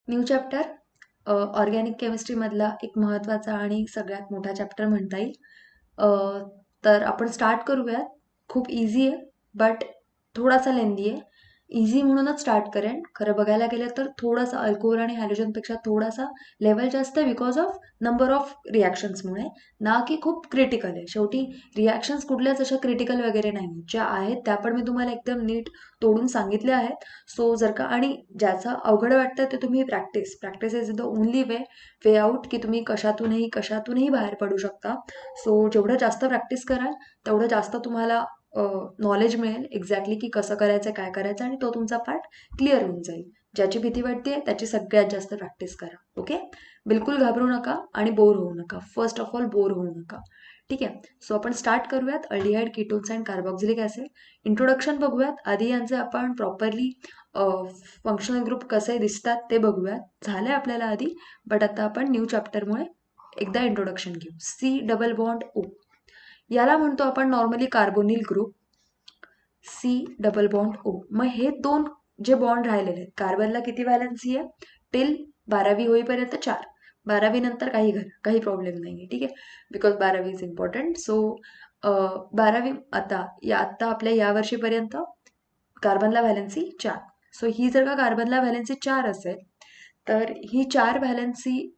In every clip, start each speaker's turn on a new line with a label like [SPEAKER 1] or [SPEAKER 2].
[SPEAKER 1] New chapter organic केमिस्ट्रीमधला एक महत्त्वाचा आणि सगळ्यात मोठा चॅप्टर म्हणता येईल. अ, तर आपण स्टार्ट करूयात. खूप इझी आहे बट थोडासा लेंदी आहे. इझी म्हणूनच स्टार्ट करेन. खरं बघायला गेलं तर थोडासा अल्कोहोल आणि हॅलोजनपेक्षा थोडासा लेवल जास्त आहे बिकॉज ऑफ नंबर ऑफ रिॲक्शन्समुळे, ना की खूप क्रिटिकल आहे. शेवटी रिॲक्शन्स कुठल्याच अशा क्रिटिकल वगैरे नाही आहेत. ज्या आहेत त्या पण मी तुम्हाला एकदम नीट तोडून सांगितल्या आहेत. सो जर का आणि ज्याचं अवघड वाटतं ते तुम्ही practice is the only way out की तुम्ही कशातूनही बाहेर पडू शकता. सो जेवढं जास्त प्रॅक्टिस कराल तेवढं जास्त तुम्हाला नॉलेज मिळेल एक्झॅक्टली की कसं करायचं काय करायचं आणि तो तुमचा पार्ट क्लिअर होऊन जाईल. ज्याची भीती वाटते त्याची सगळ्यात जास्त प्रॅक्टिस करा. ओके, बिलकुल घाबरू नका आणि बोर होऊ नका. फर्स्ट ऑफ ऑल बोर होऊ नका. ठीक आहे, सो आपण स्टार्ट करूयात. Aldehyde, ketones and carboxylic acid introduction बघूयात. आधी यांचे आपण प्रॉपरली फंक्शनल ग्रुप कसे दिसतात ते बघूयात. झालंय आपल्याला आधी, बट आता आपण न्यू चॅप्टरमुळे एकदा इंट्रोडक्शन घेऊ. सी डबल बॉन्ड ओ याला म्हणतो आपण normally carbonyl group. C double bond O. मग हे दोन जे बॉन्ड राहिलेले आहेत, कार्बनला किती व्हॅलन्सी आहे? टिल 12वी होईपर्यंत 4. 12वी नंतर काही प्रॉब्लेम नाही आहे. ठीक आहे, बिकॉज 12वी इज इम्पॉर्टंट. सो 12वी आता आपल्या या वर्षीपर्यंत कार्बनला व्हॅलन्सी 4. सो ही जर का कार्बनला व्हॅलन्सी 4 असेल तर ही 4 व्हॅलन्सी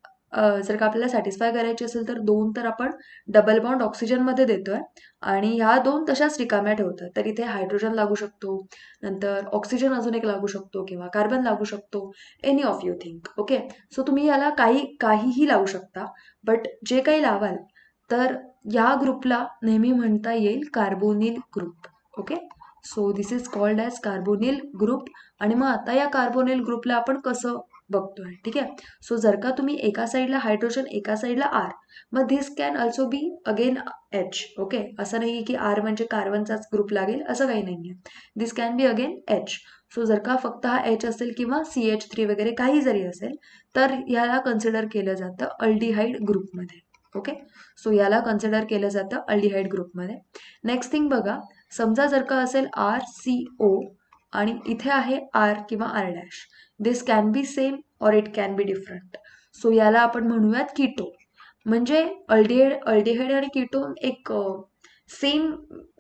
[SPEAKER 1] जर का आपल्याला सॅटिस्फाय करायची असेल तर 2 तर आपण डबल बॉन्ड ऑक्सिजनमध्ये देतोय आणि ह्या 2 तशाच रिकाम्या ठेवतात. तर इथे हायड्रोजन लागू शकतो, नंतर ऑक्सिजन अजून एक लागू शकतो किंवा कार्बन लागू शकतो. Any of you think. Okay, so तुम्ही याला काहीही लावू शकता, बट जे काही लावाल तर या ग्रुपला नेहमी म्हणता येईल carbonyl group. Okay, so this is called as carbonyl group. आणि मग आता या कार्बोनिल ग्रुपला आपण कसं बघतोय? ठीक आहे, सो जर का तुम्ही एका साईडला हायड्रोजन एका साईडला आर, मग this can also be again H. Okay, असं नाही की आर म्हणजे कार्बनचाच ग्रुप लागेल असं काही नाही आहे. This can be again H. So जर का फक्त हा एच असेल किंवा CH3 वगैरे काही जरी असेल तर याला कन्सिडर केलं जातं अल्डिहाइड ग्रुपमध्ये. ओके, सो याला कन्सिडर केलं जातं अल्डिहाइड ग्रुपमध्ये. नेक्स्ट थिंग बघा, समजा जर का असेल RCO आणि इथे आहे आर किंवा R dash, this can be same or it can be different. So याला आपण म्हणूयात कीटो. म्हणजे अल्डिहाइड आणि कीटोन एक सेम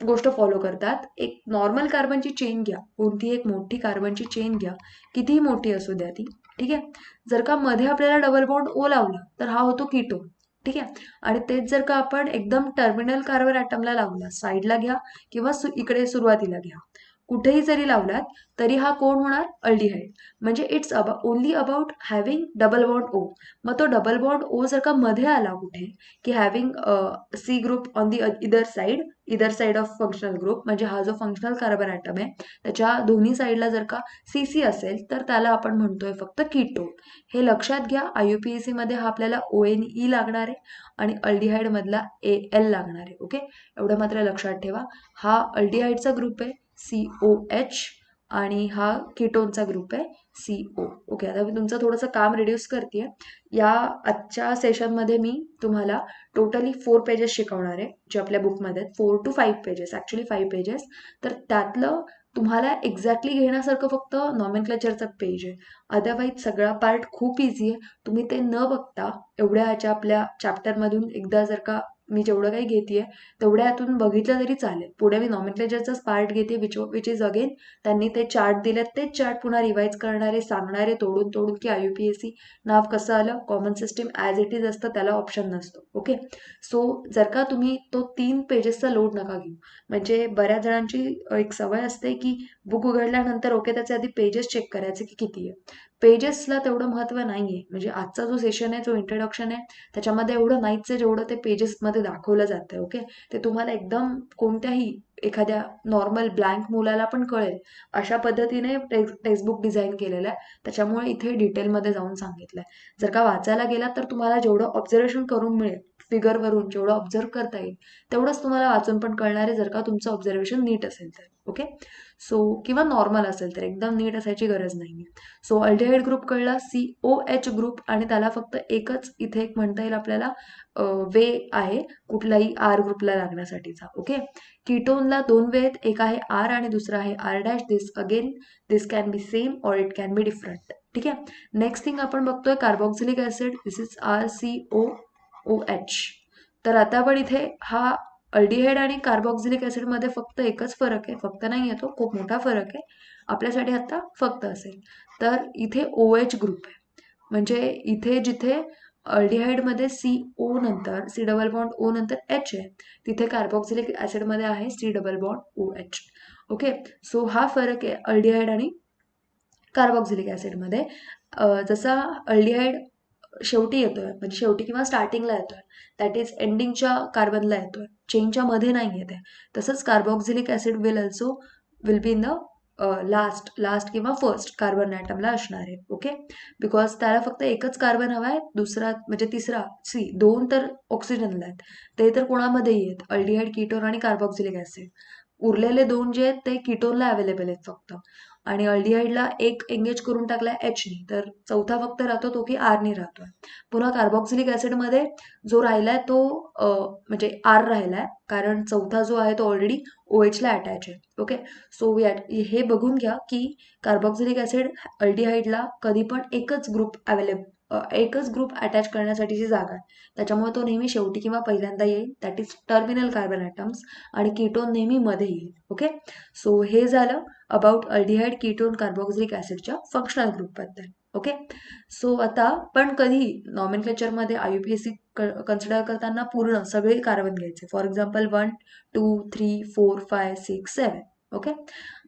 [SPEAKER 1] गोष्ट फॉलो करतात. एक नॉर्मल कार्बनची चेन घ्या, कोणती एक मोठी कार्बनची चेन घ्या, कितीही मोठी असू द्या ती. ठीक आहे, जर का मध्ये आपल्याला डबल बॉन्ड ओ लावला तर हा होतो कीटोन. ठीक आहे, आणि तेच जर का आपण एकदम टर्मिनल कार्बन ॲटमला लावला, साईडला घ्या किंवा इकडे सुरुवातीला घ्या, कुठेही जरी लावलात तरी हा कोण होणार? अल्डिहाइड. म्हणजे it's only about having double bond O. मग तो डबल बॉन्ड ओ जर का मध्ये आला कुठे की having C group on the either side of functional group, म्हणजे हा जो फंक्शनल कार्बन ॲटम आहे त्याच्या दोन्ही साईडला जर का CC असेल तर त्याला आपण म्हणतोय फक्त कीटोन. हे लक्षात घ्या. IUPAC मध्ये हा आपल्याला ONE लागणार आहे आणि अल्डिहाइडमधला AL लागणार आहे. ओके, एवढं मात्र लक्षात ठेवा. हा अल्डिहाइडचा ग्रुप आहे COH आणि हा कीटोनचा ग्रुप आहे CO. ओके, आता मी तुमचं थोडंसं काम रिड्यूस करते. या आजच्या सेशनमध्ये मी तुम्हाला टोटली 4 पेजेस शिकवणार आहे जे आपल्या बुकमध्ये आहेत. 4 to 5 पेजेस, ॲक्च्युली 5 पेजेस. तर त्यातलं तुम्हाला एक्झॅक्टली घेण्यासारखं फक्त नॉमेनक्लेचरचं पेज आहे. अदरवाईज सगळा पार्ट खूप इझी आहे. तुम्ही ते न बघता एवढ्या ह्याच्या आपल्या चॅप्टरमधून एकदा जर का मी जेवढं काही घेते तेवढ्या यातून बघितलं तरी चालेल. पुढे मी नॉमेनक्लेचरचाच पार्ट घेते विच इज अगेन त्यांनी ते चार्ट दिलेत, तेच चार्ट पुन्हा रिवाईज करणारे, सांगणारे तोडून की IUPAC नाव कसं आलं. Common system as it is असतं, त्याला ऑप्शन नसतो. ओके, सो जर का तुम्ही तो 3 पेजेसचा लोड नका घेऊ. म्हणजे बऱ्याच जणांची एक सवय असते की बुक उघडल्यानंतर ओके त्याचे आधी पेजेस चेक करायचे की किती आहे. पेजेसला तेवढं महत्त्व नाही आहे. म्हणजे आजचा जो सेशन आहे, जो इंट्रोडक्शन आहे, त्याच्यामध्ये एवढं नाहीच आहे जेवढं ते पेजेसमध्ये दाखवलं जातं. ओके, ते तुम्हाला एकदम कोणत्याही एखाद्या नॉर्मल ब्लँक मुलाला पण कळेल अशा पद्धतीने टेक्स्टबुक डिझाईन केलेलं आहे. त्याच्यामुळे इथे डिटेलमध्ये जाऊन सांगितलं आहे. जर का वाचायला गेलात तर तुम्हाला जेवढं ऑब्झर्वेशन करून मिळेल, फिगरवरून जेवढं ऑब्झर्व करता येईल तेवढंच तुम्हाला वाचून पण कळणार आहे, जर का तुमचं ऑब्झर्वेशन नीट असेल तर. ओके. सो किंवा नॉर्मल असेल तर एकदम नीट असायची गरज नाही. सो अल्डिहाइड ग्रुप कळला, COH ग्रुप, आणि त्याला फक्त एकच इथे एक म्हणता येईल आपल्याला वे आहे कुठलाही आर ग्रुपला लागण्यासाठीचा. ओके. कीटोनला दोन वे आहेत, एक आहे आर आणि दुसरा आहे R dash. This can be same or it can be different. ठीक आहे. नेक्स्ट थिंग आपण बघतोय carboxylic acid. This is RCOOH. तर आता पण इथे हा अल्डिहाइड आणि कार्बॉक्सिलिक ऍसिड मध्ये फक्त एकच फरक आहे, फक्त नाही येतो, खूप मोठा फरक आहे आपल्यासाठी आता फक्त असेल. तर इथे OH ग्रुप आहे, म्हणजे इथे जिथे अल्डिहाइडमध्ये CO नंतर C डबल बॉन्ड O नंतर H आहे, तिथे कार्बॉक्सिलिक ऍसिडमध्ये आहे C double bond OH. Okay. So हा फरक आहे अल्डिहाइड आणि कार्बॉक्सिलिक ऍसिडमध्ये. जसा अल्डिहाइड शेवटी येतोय, म्हणजे शेवटी किंवा स्टार्टिंगला येतोय, दॅट इज एंडिंगच्या कार्बनला येतोय, चेनच्या मध्ये नाही येते, तसंच carboxylic acid will be in the last किंवा फर्स्ट कार्बन ॲटमला असणार आहे. ओके. बिकॉज त्याला फक्त एकच कार्बन हवा आहे, दुसरा म्हणजे तिसरा दोन तर ऑक्सिजनला आहेत, ते तर कोणामध्येही आहेत, अल्डिहाइड, कीटोन आणि कार्बॉक्सिलिक ऍसिड. उरलेले दोन जे आहेत ते कीटोनला अवेलेबल आहेत फक्त, आणि अल्डिहाइडला एक एंगेज करून टाकलाय Hनी, तर चौथा फक्त राहतो तो की आरनी राहतोय. पुन्हा कार्बॉक्सिलिक ऍसिडमध्ये जो राहिलाय तो म्हणजे आर राहिलाय, कारण चौथा जो आहे तो ऑलरेडी OH ला अटॅच आहे. ओके. सो हे बघून घ्या की कार्बॉक्सिलिक ऍसिड अल्डिहाइडला कधी पण एकच ग्रुप अटॅच करण्यासाठीची जागा आहे, त्याच्यामुळे तो नेहमी शेवटी किंवा पहिल्यांदा येईल, that is terminal carbon atoms, आणि कीटोन नेहमी मध्ये येईल. ओके. सो हे झालं अबाउट अल्डिहाइड, कीटोन, कार्बॉक्सिलिक ऍसिडच्या फंक्शनल ग्रुपबद्दल. ओके. सो आता पण कधी नॉमेनक्लेचरमध्ये IUPAC कन्सिडर करताना पूर्ण सगळे कार्बन घ्यायचे, फॉर एक्झाम्पल 1, 2, 3, 4, 5, 6, 7. ओके.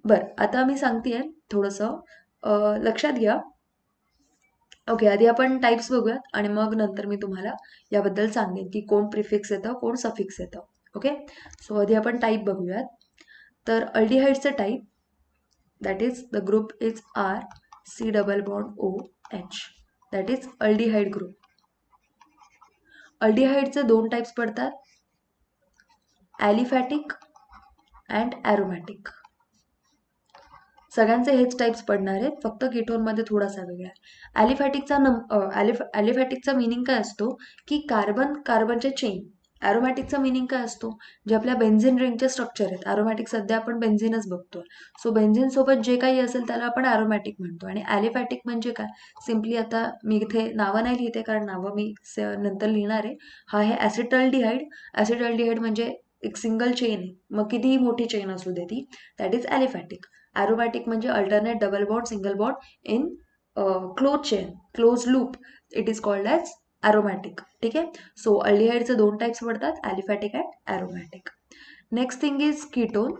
[SPEAKER 1] बरं, आता मी सांगतेय थोडंसं लक्षात घ्या. ओके. आधी आपण टाईप्स बघूयात आणि मग नंतर मी तुम्हाला याबद्दल सांगेन की कोण प्रिफिक्स येतं, कोण सफिक्स येतं. ओके. सो आधी आपण टाईप बघूयात. तर अल्डिहाइडचं type, that is the group is RC double bond OH, that is aldehyde group. अल्डिहाइडचे दोन टाईप्स पडतात, ॲलिफॅटिक अँड ॲरोमॅटिक. सगळ्यांचे हेच टाईप्स पडणार आहेत, फक्त कीटोनमध्ये थोडासा वेगळा आहे. ॲलिफॅटिकचा मिनिंग काय असतो की कार्बनचे चेन. ॲरोमॅटिकचा मिनिंग काय असतो, जे आपल्या बेन्झिन रिंगचे स्ट्रक्चर आहेत. ॲरोमॅटिक सध्या आपण बेन्झिनच बघतोय, सो बेन्झिन सोबत जे काही असेल त्याला आपण ॲरोमॅटिक म्हणतो. आणि ॲलिफॅटिक म्हणजे काय, सिम्पली आता मी इथे नावं नाही लिहिते कारण नावं मी नंतर लिहिणार आहे. हा आहे ॲसिटल्डिहाइड. ॲसिटल्डिहाइड म्हणजे एक सिंगल चेन आहे, मग कितीही मोठी चेन असू दे ती, दॅट इज ॲलिफॅटिक. ॲरोमॅटिक म्हणजे alternate double bond, single bond in close chain, close loop, it is called as aromatic. ठीक आहे. सो अल्डिहाइडचे दोन टाईप्स पडतात, aliphatic and aromatic. Next thing is ketone.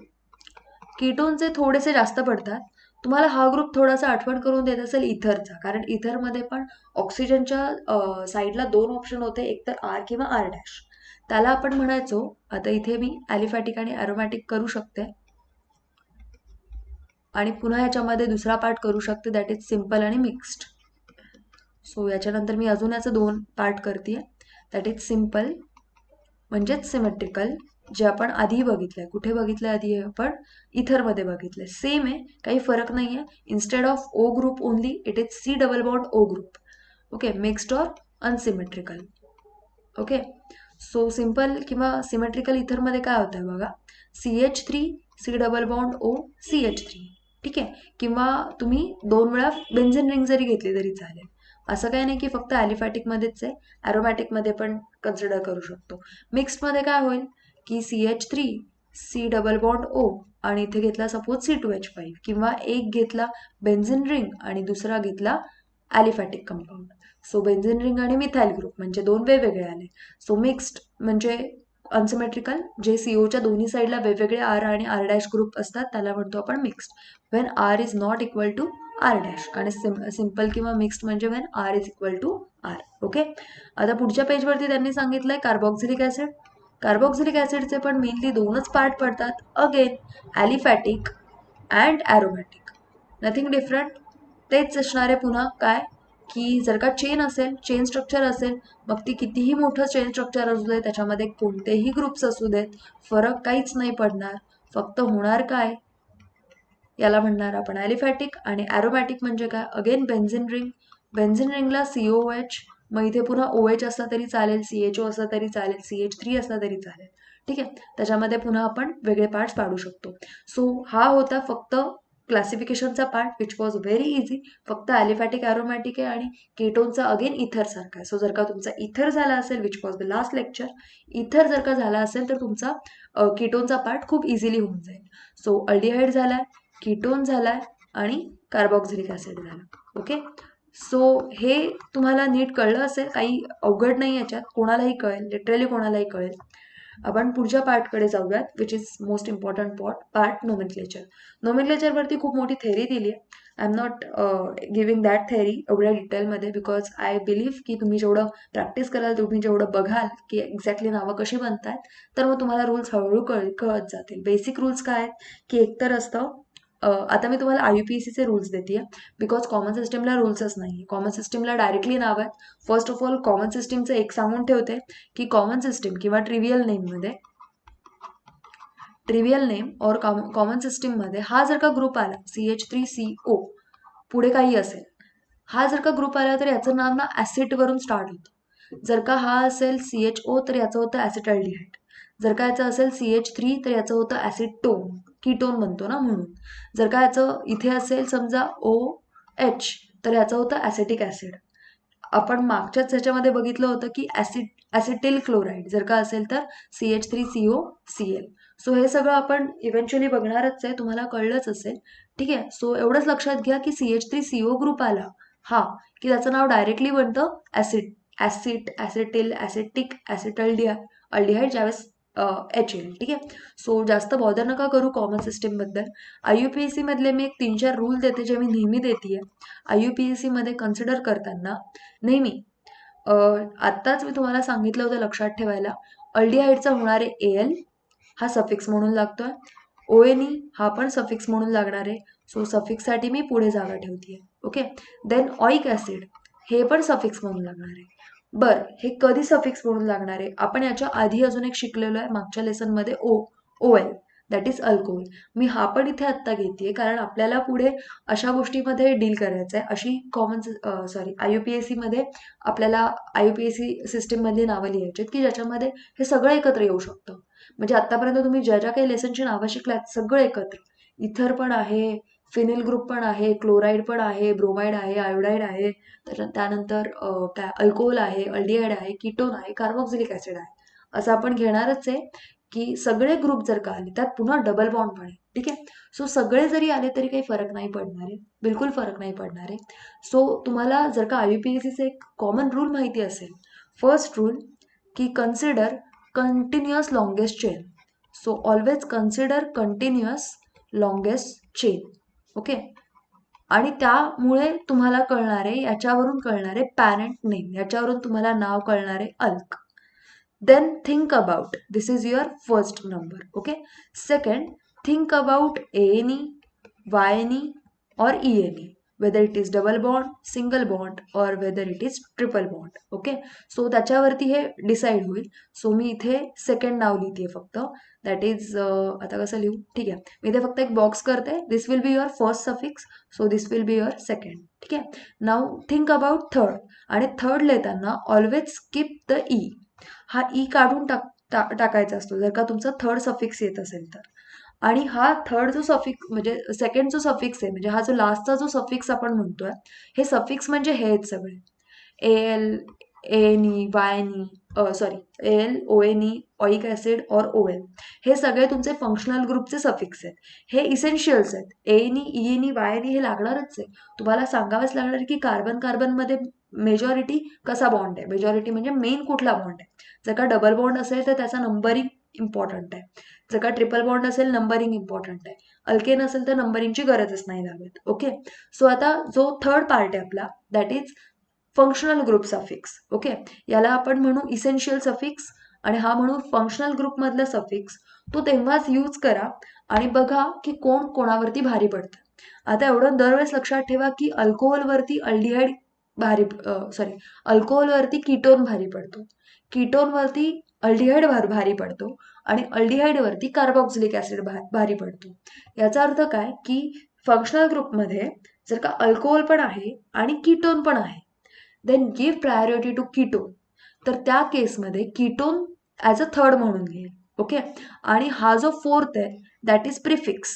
[SPEAKER 1] कीटोनचे थोडेसे जास्त पडतात. तुम्हाला हा ग्रुप थोडासा आठवण करून देत असेल इथरचा, कारण इथरमध्ये पण ऑक्सिजनच्या साईडला दोन ऑप्शन होते, एक तर आर किंवा आर डॅश. त्याला आपण म्हणायचो, आता इथे मी ॲलिफॅटिक आणि ॲरोमॅटिक करू शकते, आणि पुन्हा याच्यामध्ये दुसरा पार्ट करू शकते, दॅट इज सिम्पल आणि मिक्स्ड. सो याच्यानंतर मी अजून याचं दोन पार्ट करते, दॅट इज सिम्पल म्हणजेच सिमेट्रिकल, जे आपण आधी बघितलंय. कुठे बघितलंय आधी, आपण इथरमध्ये बघितलंय. सेम आहे, काही फरक नाही आहे. Instead of O group only, it is C double bond O group. Okay. Mixed or unsymmetrical. Okay. So simple किंवा सिमेट्रिकल इथरमध्ये काय होतं बघा, CH3 C double bond O CH3. ठीक आहे. किंवा तुम्ही दोन वेळा बेन्झिन रिंग जरी घेतली तरी चालेल, असं काही नाही की फक्त ॲलिफॅटिकमध्येच आहे, ॲरोमॅटिकमध्ये पण कन्सिडर करू शकतो. मिक्स्डमध्ये काय होईल की CH3 C double bond O आणि इथे घेतला सपोज C2H5, किंवा एक घेतला बेन्झिन रिंग आणि दुसरा घेतला aliphatic compound. So benzene ring आणि मिथाइल ग्रुप म्हणजे दोन वेगवेगळे आले. सो मिक्स्ड म्हणजे अनसिमेट्रिकल, जे COच्या दोन्ही साईडला वेगवेगळे आर आणि आर डॅश ग्रुप असतात, त्याला म्हणतो आपण mixed. When R is not equal to R dash. आणि सिम्पल किंवा मिक्स्ड म्हणजे when R is equal to R. Okay. आता पुढच्या पेजवरती त्यांनी सांगितलंय कार्बॉक्सिलिक ऍसिड. कार्बॉक्सिलिक ऍसिडचे पण मेनली दोनच पार्ट पडतात, again aliphatic and aromatic, nothing different. तेच असणार आहे पुन्हा, काय की जर का चेन असेल, चेन स्ट्रक्चर असेल, मग ती कितीही मोठं चेन स्ट्रक्चर असू दे, त्याच्यामध्ये कोणतेही ग्रुप्स असू देत, फरक काहीच नाही पडणार. फक्त होणार काय याला म्हणणार आपण ॲलिफॅटिक. आणि ॲरोमॅटिक म्हणजे काय, अगेन बेन्झिन रिंग. बेन्झिन रिंगला COH, मग इथे पुन्हा OH असला तरी चालेल, CHO असला तरी चालेल, CH3 असला तरी चालेल. ठीक आहे, त्याच्यामध्ये पुन्हा आपण वेगळे पार्ट्स पाडू शकतो. सो हा होता फक्त क्लासिफिकेशनचा part, which was very easy. फक्त ॲलिफॅटिक ॲरोमॅटिक आहे आणि केटोनचा अगेन इथर सारखा आहे. सो जर का तुमचा इथर झाला असेल, which was the last lecture, इथर जर का झाला असेल तर तुमचा कीटोनचा पार्ट खूप इझिली होऊन जाईल. सो अल्डिहाइड झालाय, कीटोन झालाय आणि कार्बॉक्सिलिक ॲसिड झाला. ओके, सो हे तुम्हाला नीट कळलं असेल, काही अवघड नाही याच्यात, कोणालाही कळेल, लिटरली कोणालाही कळेल. आपण पुढच्या पार्टकडे जाऊयात, which is most important part, nomenclature. नोमेनक्लेचरवरती खूप मोठी थेरी दिली आहे. I am not giving that theory एवढ्या डिटेलमध्ये, बिकॉज आय बिलीव्ह की तुम्ही जेवढं प्रॅक्टिस कराल, तुम्ही जेवढं बघाल की एक्झॅक्टली नावं कशी बनतात, तर मग तुम्हाला रूल्स हळूहळू कळत जातील. बेसिक रूल्स काय आहेत की एकतर असतं, आता मी तुम्हाला IUPACचे रूल्स देते, बिकॉज कॉमन सिस्टमला रूल्सच नाही. कॉमन सिस्टमला डायरेक्टली नाव आहे. फर्स्ट ऑफ ऑल कॉमन सिस्टमचं एक सांगून ठेवते की कॉमन सिस्टम किंवा ट्रिवियल नेममध्ये, ट्रिवियल नेम और कॉमन सिस्टममध्ये हा जर का ग्रुप आला, CH3CO पुढे काही असेल, हा जर का ग्रुप आला तर याचं नाव ना ॲसिडवरून स्टार्ट होतं. जर का हा असेल CHO तर याचं होतं ॲसिटल्डिहाइड. जर का याचं असेल CH3 तर याचं होतं ॲसिटोन, कीटोन बनतो ना म्हणून. जर का याचं इथे असेल समजा OH तर याचं होतं ॲसिटिक ॲसिड. आपण मागच्याच ह्याच्यामध्ये बघितलं होतं की ॲसिटिल क्लोराईड जर का असेल तर CH3COCl. सो हे सगळं आपण इव्हेंच्युअली बघणारच आहे, तुम्हाला कळलंच असेल. ठीक आहे, सो एवढंच लक्षात घ्या की CH3CO ग्रुप आला हा की त्याचं नाव डायरेक्टली बनतं ॲसिटिल, ॲसिटिक, अल्डिहाइड ज्यावेळेस HL. ठीक आहे, सो जास्त बॉदर नका करू कॉमन सिस्टीमबद्दल. IUPAC मधले मी एक 3-4 रूल देते जे मी नेहमी देते. IUPAC मध्ये कन्सिडर करताना नेहमी आत्ताच मी तुम्हाला सांगितलं होतं लक्षात ठेवायला, अल्डिहाइडचा होणारे AL हा सफिक्स म्हणून लागतोय, ONE हा पण सफिक्स म्हणून लागणार आहे. सो सफिक्ससाठी मी पुढे जागा ठेवते. ओके, देन ऑइक ॲसिड हे पण सफिक्स म्हणून लागणार आहे. बरं, हे कधी सफिक्स म्हणून लागणार आहे, आपण याच्या आधी अजून एक शिकलेलो आहे मागच्या लेसनमध्ये, OL, दॅट इज अल्कोहोल. मी हा पण इथे आत्ता घेते कारण आपल्याला पुढे अशा गोष्टीमध्ये डील करायचं आहे. अशी IUPAC मध्ये आपल्याला IUPAC सिस्टीममधली नावं लिहायची आहेत की ज्याच्यामध्ये हे सगळं एकत्र येऊ शकतं. म्हणजे आतापर्यंत तुम्ही ज्या ज्या काही लेसनची नावं शिकल्यात सगळं एकत्र, इथर पण आहे, फिनिल ग्रुप पण आहे, क्लोराईड पण आहे, ब्रोमाइड आहे, आयोडाईड आहे, त्यानंतर काय अल्कोहोल आहे, अल्डिहाइड आहे, कीटोन आहे, कार्बॉक्सिलिक ॲसिड आहे, असं आपण घेणारच आहे की सगळे ग्रुप जर का आले त्यात पुन्हा डबल बॉन्ड पण आहे. ठीक आहे, सो सगळे जरी आले तरी काही फरक नाही पडणार आहे, बिलकुल फरक नाही पडणार आहे. सो तुम्हाला जर का IUPACचं एक कॉमन रूल माहिती असेल, फर्स्ट रूल की consider continuous longest chain. So always consider continuous longest chain. Okay, आणि त्यामुळे तुम्हाला कळणारे, याच्यावरून कळणारे पॅरेंट नेम, याच्यावरून तुम्हाला नाव कळणारे अल्क. Then think about, this is your first number. Okay, second, think about ANE, YNE or ENE, whether it is double bond, single bond or whether it is triple bond. Okay, so त्याच्यावरती हे decide होईल. So मी इथे second नाव लिहिते फक्त, that is आता कसं लिहू, ठीक आहे, मी इथे फक्त एक बॉक्स करते. This will be your first suffix, so this will be your second. ठीक आहे, नाव थिंक अबाउट थर्ड. आणि थर्ड लिहिताना ऑलवेज स्किप द ई. हा ई काढून टाकायचा असतो जर का तुमचा थर्ड सफिक्स येत असेल तर. आणि हा थर्ड जो सफिक्स म्हणजे सेकंड जो सफिक्स आहे, म्हणजे हा जो लास्टचा जो सफिक्स आपण म्हणतोय, हे सफिक्स म्हणजे हे आहेत सगळे, AL, ANE, YNE, AL, ONE, ऑइक acid और OL, हे सगळे तुमचे फंक्शनल ग्रुपचे सफिक्स आहेत. हे इसेन्शियल्स आहेत. ANE, ENE, YNE हे लागणारच आहे. तुम्हाला सांगावंच लागणार आहे की कार्बन कार्बनमध्ये मेजॉरिटी कसा बॉन्ड आहे, मेजॉरिटी म्हणजे मेन कुठला बॉन्ड आहे. जर का डबल बॉन्ड असेल तर त्याचा नंबरिंग इम्पॉर्टंट आहे. जर का ट्रिपल बॉन्ड असेल नंबरिंग इम्पॉर्टंट आहे. अल्केन असेल तर नंबरिंगची गरजच नाही लागत. ओके, सो आता जो थर्ड पार्ट आहे आपला, that is functional group suffix. Okay, याला आपण म्हणू इसेन्शियल सफिक्स आणि हा म्हणू फंक्शनल ग्रुपमधला सफिक्स. तो तेव्हाच यूज करा आणि बघा की कोण कोणावरती भारी पडतं. आता एवढं दरवेळेस लक्षात ठेवा की अल्कोहोलवरती अल्डिहाइड अल्कोहोलवरती कीटोन भारी पडतो, कीटोनवरती अल्डिहाइड भारी पडतो आणि अल्डिहाइडवरती कार्बॉक्सिलिक ॲसिड भारी पडतो. याचा अर्थ काय की फंक्शनल ग्रुपमध्ये जर का अल्कोहोल पण आहे आणि कीटोन पण आहे, then give priority to ketone. तर त्या केसमध्ये कीटोन ॲज अ थर्ड म्हणून घेईल. ओके. आणि हा जो फोर्थ आहे दॅट इज प्रिफिक्स.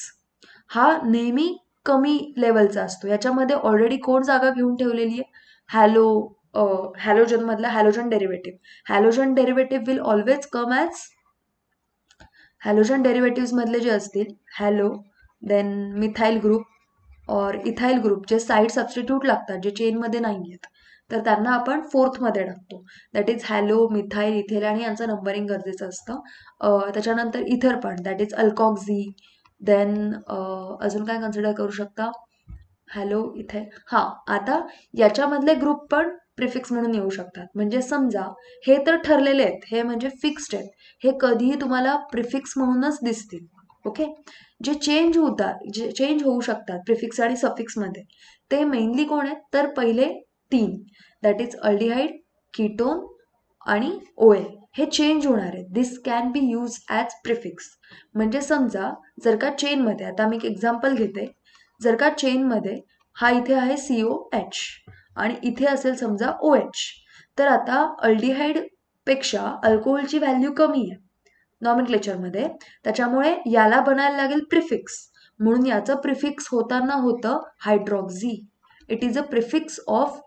[SPEAKER 1] हा नेहमी कमी लेवलचा असतो. याच्यामध्ये ऑलरेडी कोण जागा घेऊन ठेवलेली आहे? हॅलोजन मधला halogen derivative. Halogen derivative will always come as halogen derivative मधले जे असतील हॅलो, देन मिथाईल ग्रुप और इथाईल ग्रुप, जे साईड सबस्टिट्यूट लागतात, जे चेनमध्ये नाही आहेत, तर त्यांना आपण फोर्थमध्ये टाकतो. That is hello, methyl, ethyl, आणि यांचं नंबरिंग गरजेचं असतं. त्याच्यानंतर इथर पण, दॅट इज अल्कॉक्झी. देन अजून काय कन्सिडर करू शकता? हॅलो, इथे. हां, आता याच्यामधले ग्रुप पण प्रिफिक्स म्हणून येऊ शकतात. म्हणजे समजा हे तर ठरलेले आहेत, हे म्हणजे फिक्स्ड आहेत, हे कधीही तुम्हाला प्रिफिक्स म्हणूनच दिसतील. ओके. जे चेंज होऊ शकतात प्रिफिक्स आणि सफिक्समध्ये, ते मेनली कोण आहेत? तर पहिले 3, दॅट इज अल्डिहाइड, कीटोन आणि ओएल. हे चेंज होणार आहेत. This can be use as prefix. म्हणजे समजा जर का चेनमध्ये, आता मी एक एक्झाम्पल घेते, जर का चेनमध्ये हा इथे आहे COH आणि इथे असेल समजा OH, तर आता अल्डिहाइड पेक्षा अल्कोहोलची व्हॅल्यू कमी आहे नॉमेनक्लेचरमध्ये, त्याच्यामुळे याला बनायला लागेल प्रिफिक्स. म्हणून याचं प्रिफिक्स होताना होतं hydroxy. It is a prefix of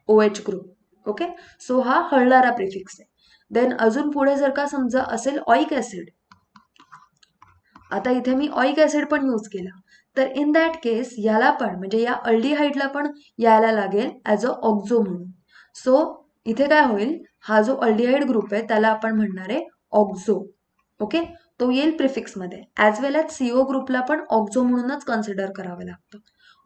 [SPEAKER 1] OH group. Okay. So हा हलणारा प्रिफिक्स आहे. देन अजून पुढे जर का समजा असेल ऑइक ॲसिड, आता इथे मी ऑइक ॲसिड पण यूज केला, तर इन दॅट केस याला पण, म्हणजे या अल्डिहाइडला पण यायला लागेल ॲज अ ऑक्झो म्हणून. सो इथे काय होईल? हा जो अल्डिहाइड ग्रुप आहे त्याला आपण म्हणणार आहे ऑक्झो. ओके. तो येईल प्रिफिक्समध्ये. ॲज वेल ॲज CO ग्रुपला पण ऑक्झो म्हणूनच कन्सिडर करावं लागतं.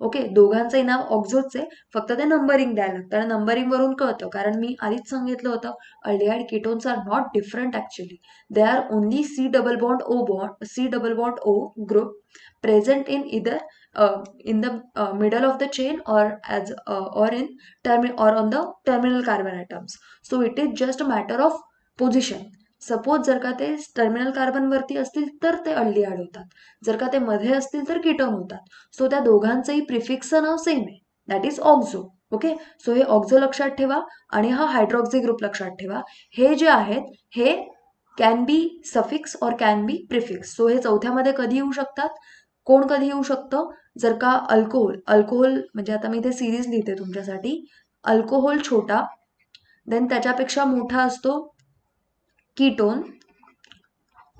[SPEAKER 1] ओके. दोघांचंही नाव ऑक्झोच आहे, फक्त ते नंबरिंग द्यायला लागतं. आणि नंबरिंग वरून कळतं, कारण मी आधीच सांगितलं होतं aldehyde ketones are not different actually. They are only C double bond O group present in either in the middle of the chain or on the terminal carbon atoms. So it is just a matter of position. Suppose जर का ते terminal carbon वरती असतील तर ते aldehyde होतात, जर का ते मध्ये असतील तर कीटोन होतात. सो त्या दोघांचंही प्रिफिक्सचं नाव सेम आहे, दॅट इज ऑक्झो. ओके. सो हे ऑक्झो लक्षात ठेवा आणि हा हायड्रॉक्झी ग्रुप लक्षात ठेवा. हे जे आहेत हे कॅन बी सफिक्स और कॅन बी प्रिफिक्स. सो हे चौथ्यामध्ये कधी येऊ शकतात? कोण कधी येऊ शकतं? जर का अल्कोहोल म्हणजे आता मी इथे सिरीज लिहिते तुमच्यासाठी. अल्कोहोल छोटा, देन त्याच्यापेक्षा मोठा असतो कीटोन,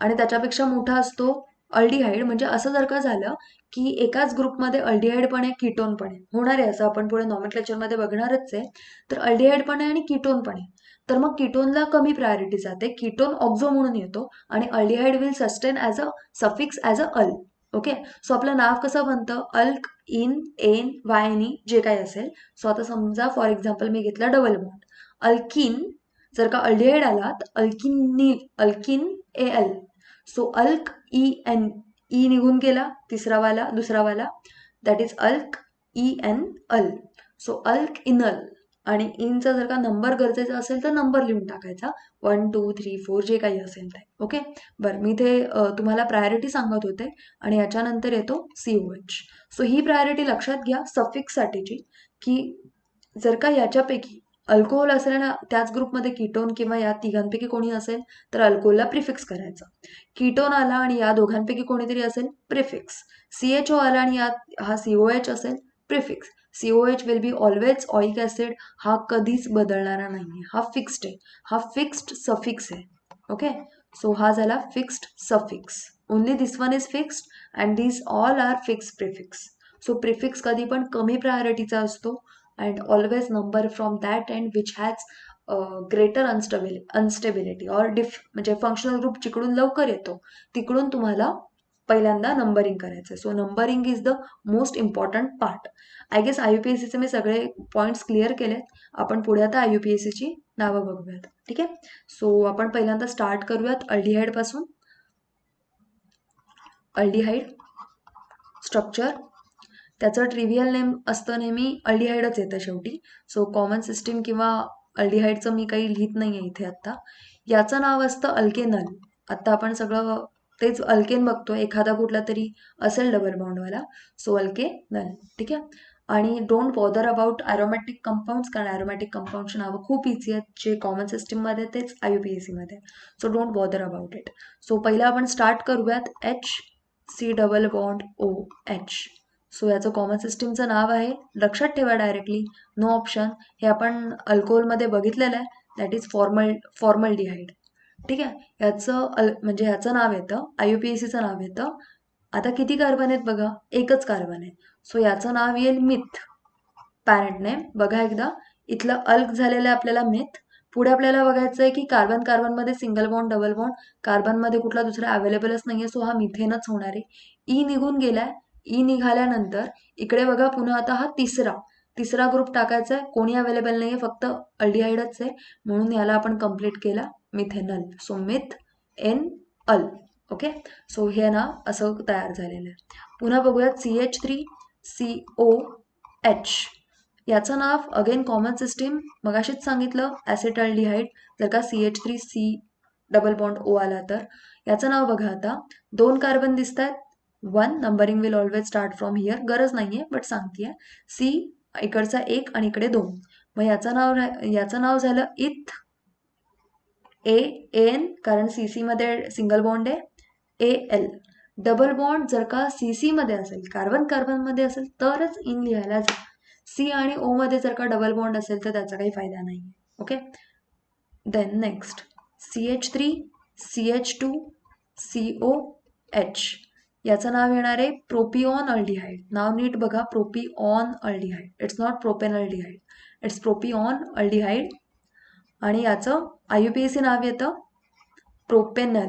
[SPEAKER 1] आणि त्याच्यापेक्षा मोठा असतो अल्डिहाइड. म्हणजे असं जर का झालं की एकाच ग्रुपमध्ये अल्डिहाइड पण आहे, कीटोन पण आहे, होणार आहे असं आपण पुढे नॉमेनक्लेचरमध्ये बघणारच आहे. तर अल्डिहाइड पण आहे आणि कीटोन पण आहे, तर मग कीटोनला कमी प्रायोरिटी जाते, कीटोन ऑक्झो म्हणून येतो आणि aldehyde will sustain as a suffix as a al. Okay. So आपलं नाव कसं बनतं? अल्क, इन, एन, वायनी, जे काही असेल. सो आता समजा फॉर एक्झाम्पल मी घेतला डबल बॉन्ड अल्किन. जर का अल्डिहाइड आला तर alkene AL. So alk EN, E निघून गेला, दुसरा वाला, that is alk EN al. So alk enal. आणि इनचा जर का नंबर गरजेचा असेल तर नंबर लिहून टाकायचा, 1 2 3 4 जे काही असेल ते. ओके. बरं, मी इथे तुम्हाला प्रायोरिटी सांगत होते आणि याच्यानंतर येतो COH. सो ही प्रायोरिटी लक्षात घ्या सफिक्ससाठीची, की जर का याच्यापैकी अल्कोहोल असेल ना त्याच ग्रुपमध्ये कीटोन किंवा या तिघांपैकी कोणी असेल तर अल्कोहोलला प्रिफिक्स करायचं. कीटोन आला आणि या दोघांपैकी कोणीतरी असेल प्रिफिक्स. CHO आला आणि यात हा COH असेल prefix. COH will be always oic acid. हा कधीच बदलणारा नाही, हा फिक्स्ड आहे, हा फिक्स्ड सफिक्स आहे. ओके. सो हा झाला fixed suffix. Only this one is fixed and this all are fixed prefix. So prefix कधी पण कमी प्रायोरिटीचा असतो and always number from that end which has greater unstability or म्हणजे फंक्शनल ग्रुप जिकडून लवकर येतो तिकडून तुम्हाला पहिल्यांदा नंबरिंग करायचं. So numbering is the most important part. I guess IUPACचे मी सगळे पॉईंट्स क्लिअर केलेत. आपण पुढे आता IUPACची नावं बघूयात. ठीक आहे. सो आपण पहिल्यांदा स्टार्ट करूयात अल्डिहाइड पासून. अल्डिहाइड स्ट्रक्चर, त्याचं ट्रिव्हियल नेम असतं नेहमी अल्डिहाइडच येतं शेवटी. सो कॉमन सिस्टीम किंवा अल्डिहाइडचं मी काही लिहित नाही आहे इथे आत्ता. याचं नाव असतं अल्केनल. आत्ता आपण सगळं तेच अल्केन बघतो, एखादा कुठला तरी असेल डबल बॉन्डवाला, सो अल्केनल. ठीक आहे. आणि don't bother about aromatic compounds, कारण ॲरोमॅटिक कंपाऊंडची नावं खूप इझी आहेत, जे कॉमन सिस्टीममध्ये तेच IUPAC मध्ये, so don't bother about it. So पहिला आपण स्टार्ट करूयात HC double bond OH. So याचं कॉमन सिस्टीमचं नाव आहे, लक्षात ठेवा डायरेक्टली, नो ऑप्शन. हे आपण अल्कोहोलमध्ये बघितलेलं आहे, दॅट इज फॉर्मल्डिहाइड. ठीक आहे. याचं म्हणजे ह्याचं नाव येतं, IUPACचं नाव येतं. आता किती कार्बन आहेत बघा, एकच कार्बन आहे, सो याचं नाव येईल मिथ. पॅरेंट नेम बघा एकदा, इथलं अल्क झालेलं आहे आपल्याला मिथ. पुढे आपल्याला बघायचं आहे की कार्बन कार्बनमध्ये सिंगल बॉन्ड डबल बॉन्ड, कार्बनमध्ये कुठला दुसरा अवेलेबलच नाहीये, सो हा मिथेनच होणार आहे. ई निघून गेलाय. ई निघाल्यानंतर इकडे बघा पुन्हा आता हा तिसरा ग्रुप टाकायचा आहे, कोणी अवेलेबल नाहीये, फक्त अल्डिहाइडच आहे, म्हणून याला आपण कम्प्लीट केला मिथेनल. सो मिथ एन अल. ओके. सो हे नाव असं तयार झालेलं आहे. पुन्हा बघूयात CH3COH. याचं नाव अगेन कॉमन सिस्टीम, मगाशीच सांगितलं ॲसिटल्डिहाइड. जर का CH3C डबल बॉन्ड O आला तर याचं नाव बघा. आता 2 कार्बन दिसत आहेत, 1 numbering will always start from here, गरज नाहीये बट सांगतेय. C इकडचा 1 आणि इकडे 2, मग याचं नाव झालं इथ AN, कारण CC मध्ये सिंगल बॉन्ड आहे. AL डबल बॉन्ड जर का CC मध्ये असेल, कार्बन कार्बन मध्ये असेल तरच इन लिहायला जा. C आणि O मध्ये जर का डबल बॉन्ड असेल तर त्याचा काही फायदा नाही. ओके. Then next CH3CH2COH. याचं नाव येणार आहे प्रोपिऑन अल्डिहाइड. नाव नीट बघा, propion aldehyde. It's not propanaldehyde, it's propion aldehyde. आणि याचं IUPAC नाव येतं प्रोपेनल.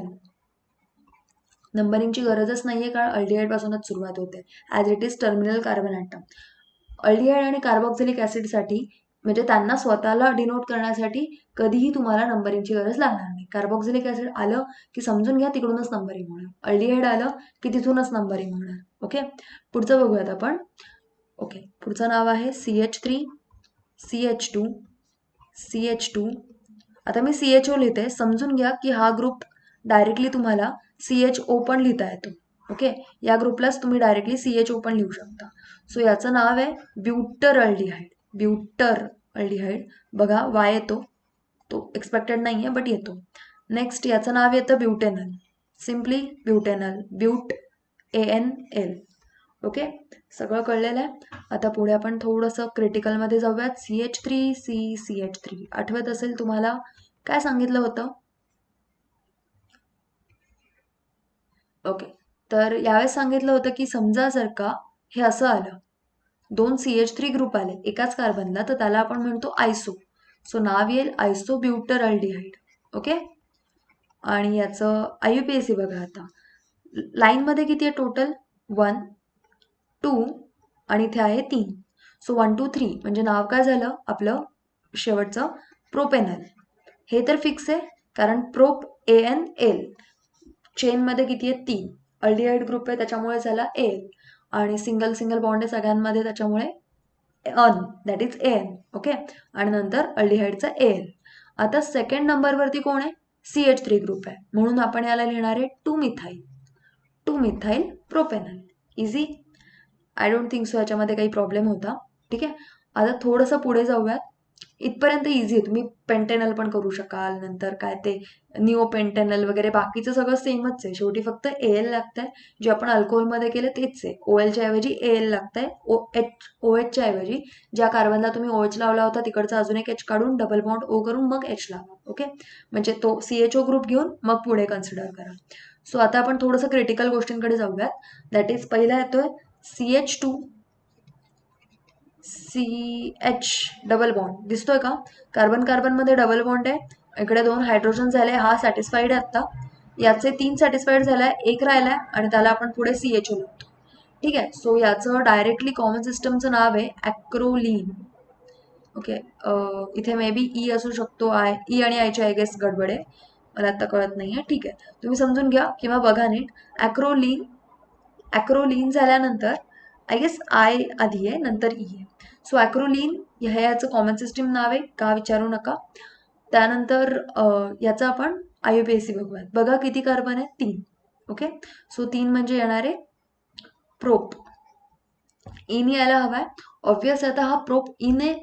[SPEAKER 1] नंबरिंगची गरजच नाहीये, कारण अल्डिहाइड पासूनच सुरुवात होते, as it is terminal carbon atom. Aldehyde आणि कार्बॉक्सिलिक ॲसिडसाठी, म्हणजे त्यांना स्वतःला डिनोट करण्यासाठी कधीही तुम्हाला नंबरिंगची गरज लागणार नाही. कार्बॉक्सिलिक ॲसिड आलं की समजून घ्या तिकडूनच नंबरिंग होणार, अल्डिहाइड आलं की तिथूनच नंबरिंग होणार. ओके. पुढचं बघूयात आपण. ओके. पुढचं नाव आहे CH3CH2CH2. आता मी CHO लिहिते, समजून घ्या की हा ग्रुप डायरेक्टली तुम्हाला CHO पण लिहिता येतो. ओके. या ग्रुपलाच तुम्ही डायरेक्टली CHO पण लिहू शकता. सो याचं नाव आहे ब्यूटर अल्डिहाइड. ब्यूटर अल्डिहाइड बघा, वाय येतो, तो एक्सपेक्टेड नाहीये बट येतो. नेक्स्ट याचं नाव येतं butanal, simply butanal, but ANL. Okay. सगळं कळलेलं आहे. आता पुढे आपण थोडंसं क्रिटिकलमध्ये जाऊयात. CH3CCH3 आठवत असेल तुम्हाला काय सांगितलं होतं. ओके. तर यावेळेस सांगितलं होतं की समजा जर का हे असं आलं, 2 CH3 ग्रुप आले एकाच कार्बनला, तर त्याला आपण म्हणतो आयसो. सो नाव येईल आयसोब्यूटर अल्डिहाइड. ओके. आणि याचं IUPAC बघा. आता लाईनमध्ये किती आहे टोटल, 1 2 आणि इथे आहे 3. सो 1 2 3 म्हणजे नाव काय झालं आपलं शेवटचं, प्रोपेनल. हे तर फिक्स आहे, कारण प्रोप ANL. चेनमध्ये किती आहे, 3. अल्डिहाइड ग्रुप आहे त्याच्यामुळे झाला AL, आणि सिंगल बॉन्ड आहे सगळ्यांमध्ये त्याच्यामुळे अन, दॅट इज AN. ओके. आणि नंतर अल्डिहाइडचा AL. आता सेकंड नंबरवरती कोण आहे, CH3 ग्रुप आहे, म्हणून आपण याला लिहिणार आहे 2 methyl propanal. Easy. I don't think so याच्यामध्ये काही प्रॉब्लेम होता. ठीक आहे. आता थोडंसं पुढे जाऊयात. इथपर्यंत इझी आहे, तुम्ही पेंटेनल पण करू शकाल, नंतर काय ते निओ पेंटेनल वगैरे, बाकीचं सगळं सेमच आहे, शेवटी फक्त AL लागतंय. जे आपण अल्कोहोलमध्ये केलं तेच आहे, OLच्या ऐवजी AL लागतंय. OHच्या ऐवजी ज्या कार्बनला तुम्ही OH लावला होता तिकडचा अजून एक H काढून डबल बॉन्ड O करून मग H लावा. ओके. म्हणजे तो CHO ग्रुप घेऊन मग पुढे कन्सिडर करा. सो आता आपण थोडंसं क्रिटिकल गोष्टींकडे जाऊयात. दॅट इज पहिला येतोय CH2CH डबल बॉन्ड. दिसतोय का, कार्बन कार्बनमध्ये डबल बॉन्ड आहे, इकडे 2 हायड्रोजन झाले, हा सॅटिस्फाईड आहे. आता याचे 3 सॅटिस्फाईड झालाय, 1 राहिलाय आणि त्याला आपण पुढे CHO लावतो. ठीक आहे. सो याचं डायरेक्टली कॉमन सिस्टमचं नाव आहे ॲक्रोलीन. ओके. इथे मे बी ई असू शकतो, ई आणि आयची आय गेस गडबड आहे, मला आता कळत नाहीये. ठीक आहे, तुम्ही समजून घ्या किंवा बघा नीट. ॲक्रोलीन झाल्यानंतर आय गेस आय आधी आहे नंतर ई आहे. सो ॲक्रोलीन हे याचं कॉमन सिस्टीम नाव आहे, का विचारू नका. त्यानंतर याचं आपण IUPAC बघूयात. बघा किती कार्बन आहे, 3. ओके. सो 3 म्हणजे येणार आहे प्रोप. इन यायला हवाय. ऑब्वियस आता हा प्रोप इन आहे,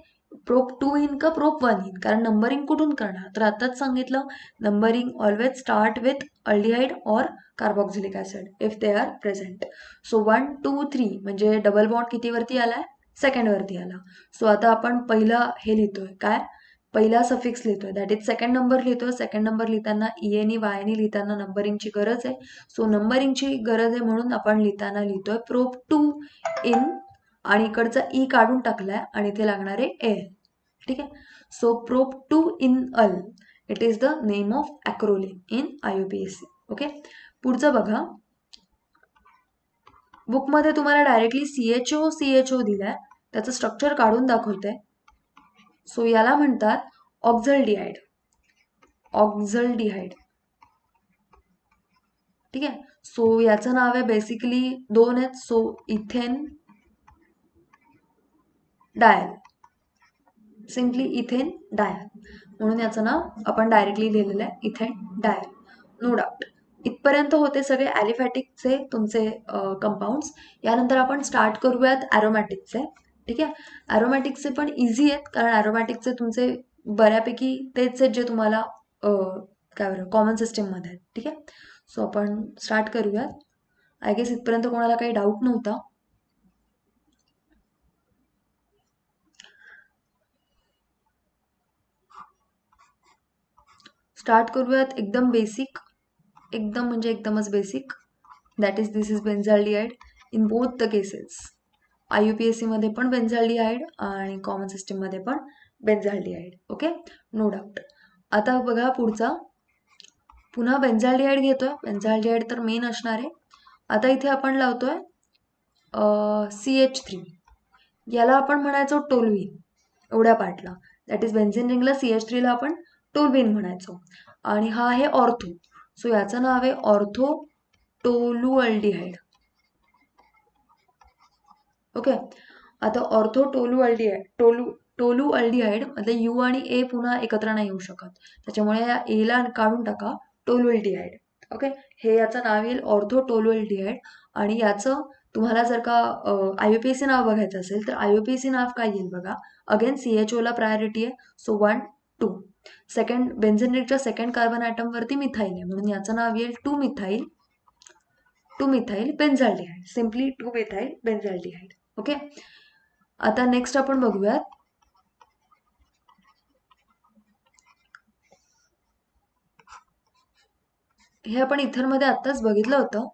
[SPEAKER 1] प्रोप 2 इन का प्रोप 1 इन, कारण नंबरिंग कुठून करणार, तर आताच सांगितलं numbering always start with aldehyde और carboxylic acid if they are present. So 1 2 3 म्हणजे डबल बॉन्ड कितीवरती आलाय, सेकंड वरती आला. सो आता आपण पहिला हे लिहितोय काय, पहिला सफिक्स लिहितोय, दॅट इज सेकंड नंबर लिहितोय. सेकंड नंबर लिहिताना ईएनी वायनी लिहिताना नंबरिंगची गरज आहे. सो नंबरिंगची गरज आहे म्हणून आपण लिहिताना लिहितोय प्रोप 2 इन, आणि इकडचा ई काढून टाकलाय आणि इथे लागणार आहे एल. ठीक आहे. So prop 2 en al, it is the name of acrolein in IUPAC. Okay. पुढचं बघा, बुकमध्ये तुम्हाला डायरेक्टली CHO दिलाय, त्याचं स्ट्रक्चर काढून दाखवते. सो याला म्हणतात ऑक्झल्डिहाइड. ऑक्झल्डिहाइड. ठीक आहे. सो याचं नाव आहे बेसिकली 2 आहेत. So ethane dial, simply ethane dial, म्हणून याचं नाव आपण डायरेक्टली लिहिलेलं आहे इथेन डायल. No doubt. इथपर्यंत होते सगळे ॲलिफॅटिकचे तुमचे कंपाऊंड्स. यानंतर आपण स्टार्ट करूयात ॲरोमॅटिकचे. ठीक आहे. ॲरोमॅटिकचे पण इझी आहेत, कारण ॲरोमॅटिकचे तुमचे बऱ्यापैकी तेच आहेत जे तुम्हाला काय बरं कॉमन सिस्टीममध्ये आहेत. ठीक आहे. सो आपण स्टार्ट करूयात. आय गेस इथपर्यंत कोणाला काही डाऊट नव्हता. स्टार्ट करूयात एकदम बेसिक, एकदम म्हणजे एकदमच basic. That is this is benzaldehyde in both the cases. IUPAC मध्ये पण बेन्झाल्डिहाइड आणि कॉमन सिस्टीममध्ये पण बेन्झाल्डिहाइड. ओके. No doubt. आता बघा पुढचा, पुन्हा बेन्झाल्डिहाइड घेतोय. बेन्झाल्डिहाइड तर मेन असणार आहे. आता इथे आपण लावतोय CH3. याला आपण म्हणायचो टोलुईन एवढ्या पार्टला. दॅट इज बेन्झिन रिंगला CH3 ला आपण टोलुईन म्हणायचो. आणि हा आहे ऑर्थो. सो याचं नाव आहे ऑर्थो टोलुअल्डिहाइड. ओके. आता ऑर्थो टोलुअल्डिहाइड मध्ये यू आणि ए पुन्हा एकत्र नाही येऊ शकत, त्याच्यामुळे या एला काढून टाका, टोलुअल्डिहाइड. ओके. हे याचं नाव येईल ऑर्थो टोलुअल्डिहाइड. आणि याचं तुम्हाला जर का IUPAC नाव बघायचं असेल तर IUPAC नाव काय येईल बघा. अगेन CHO ला प्रायोरिटी आहे. सो 1 2. सेकंड बेन्झिन रिंगच्या सेकंड कार्बन ॲटम वरती मिथाईल आहे, म्हणून याचं नाव येईल 2 methyl benzaldehyde. Simply 2 methyl benzaldehyde. Okay. आता नेक्स्ट आपण बघूयात हे आपण इथरमध्ये आत्ताच बघितलं होतं.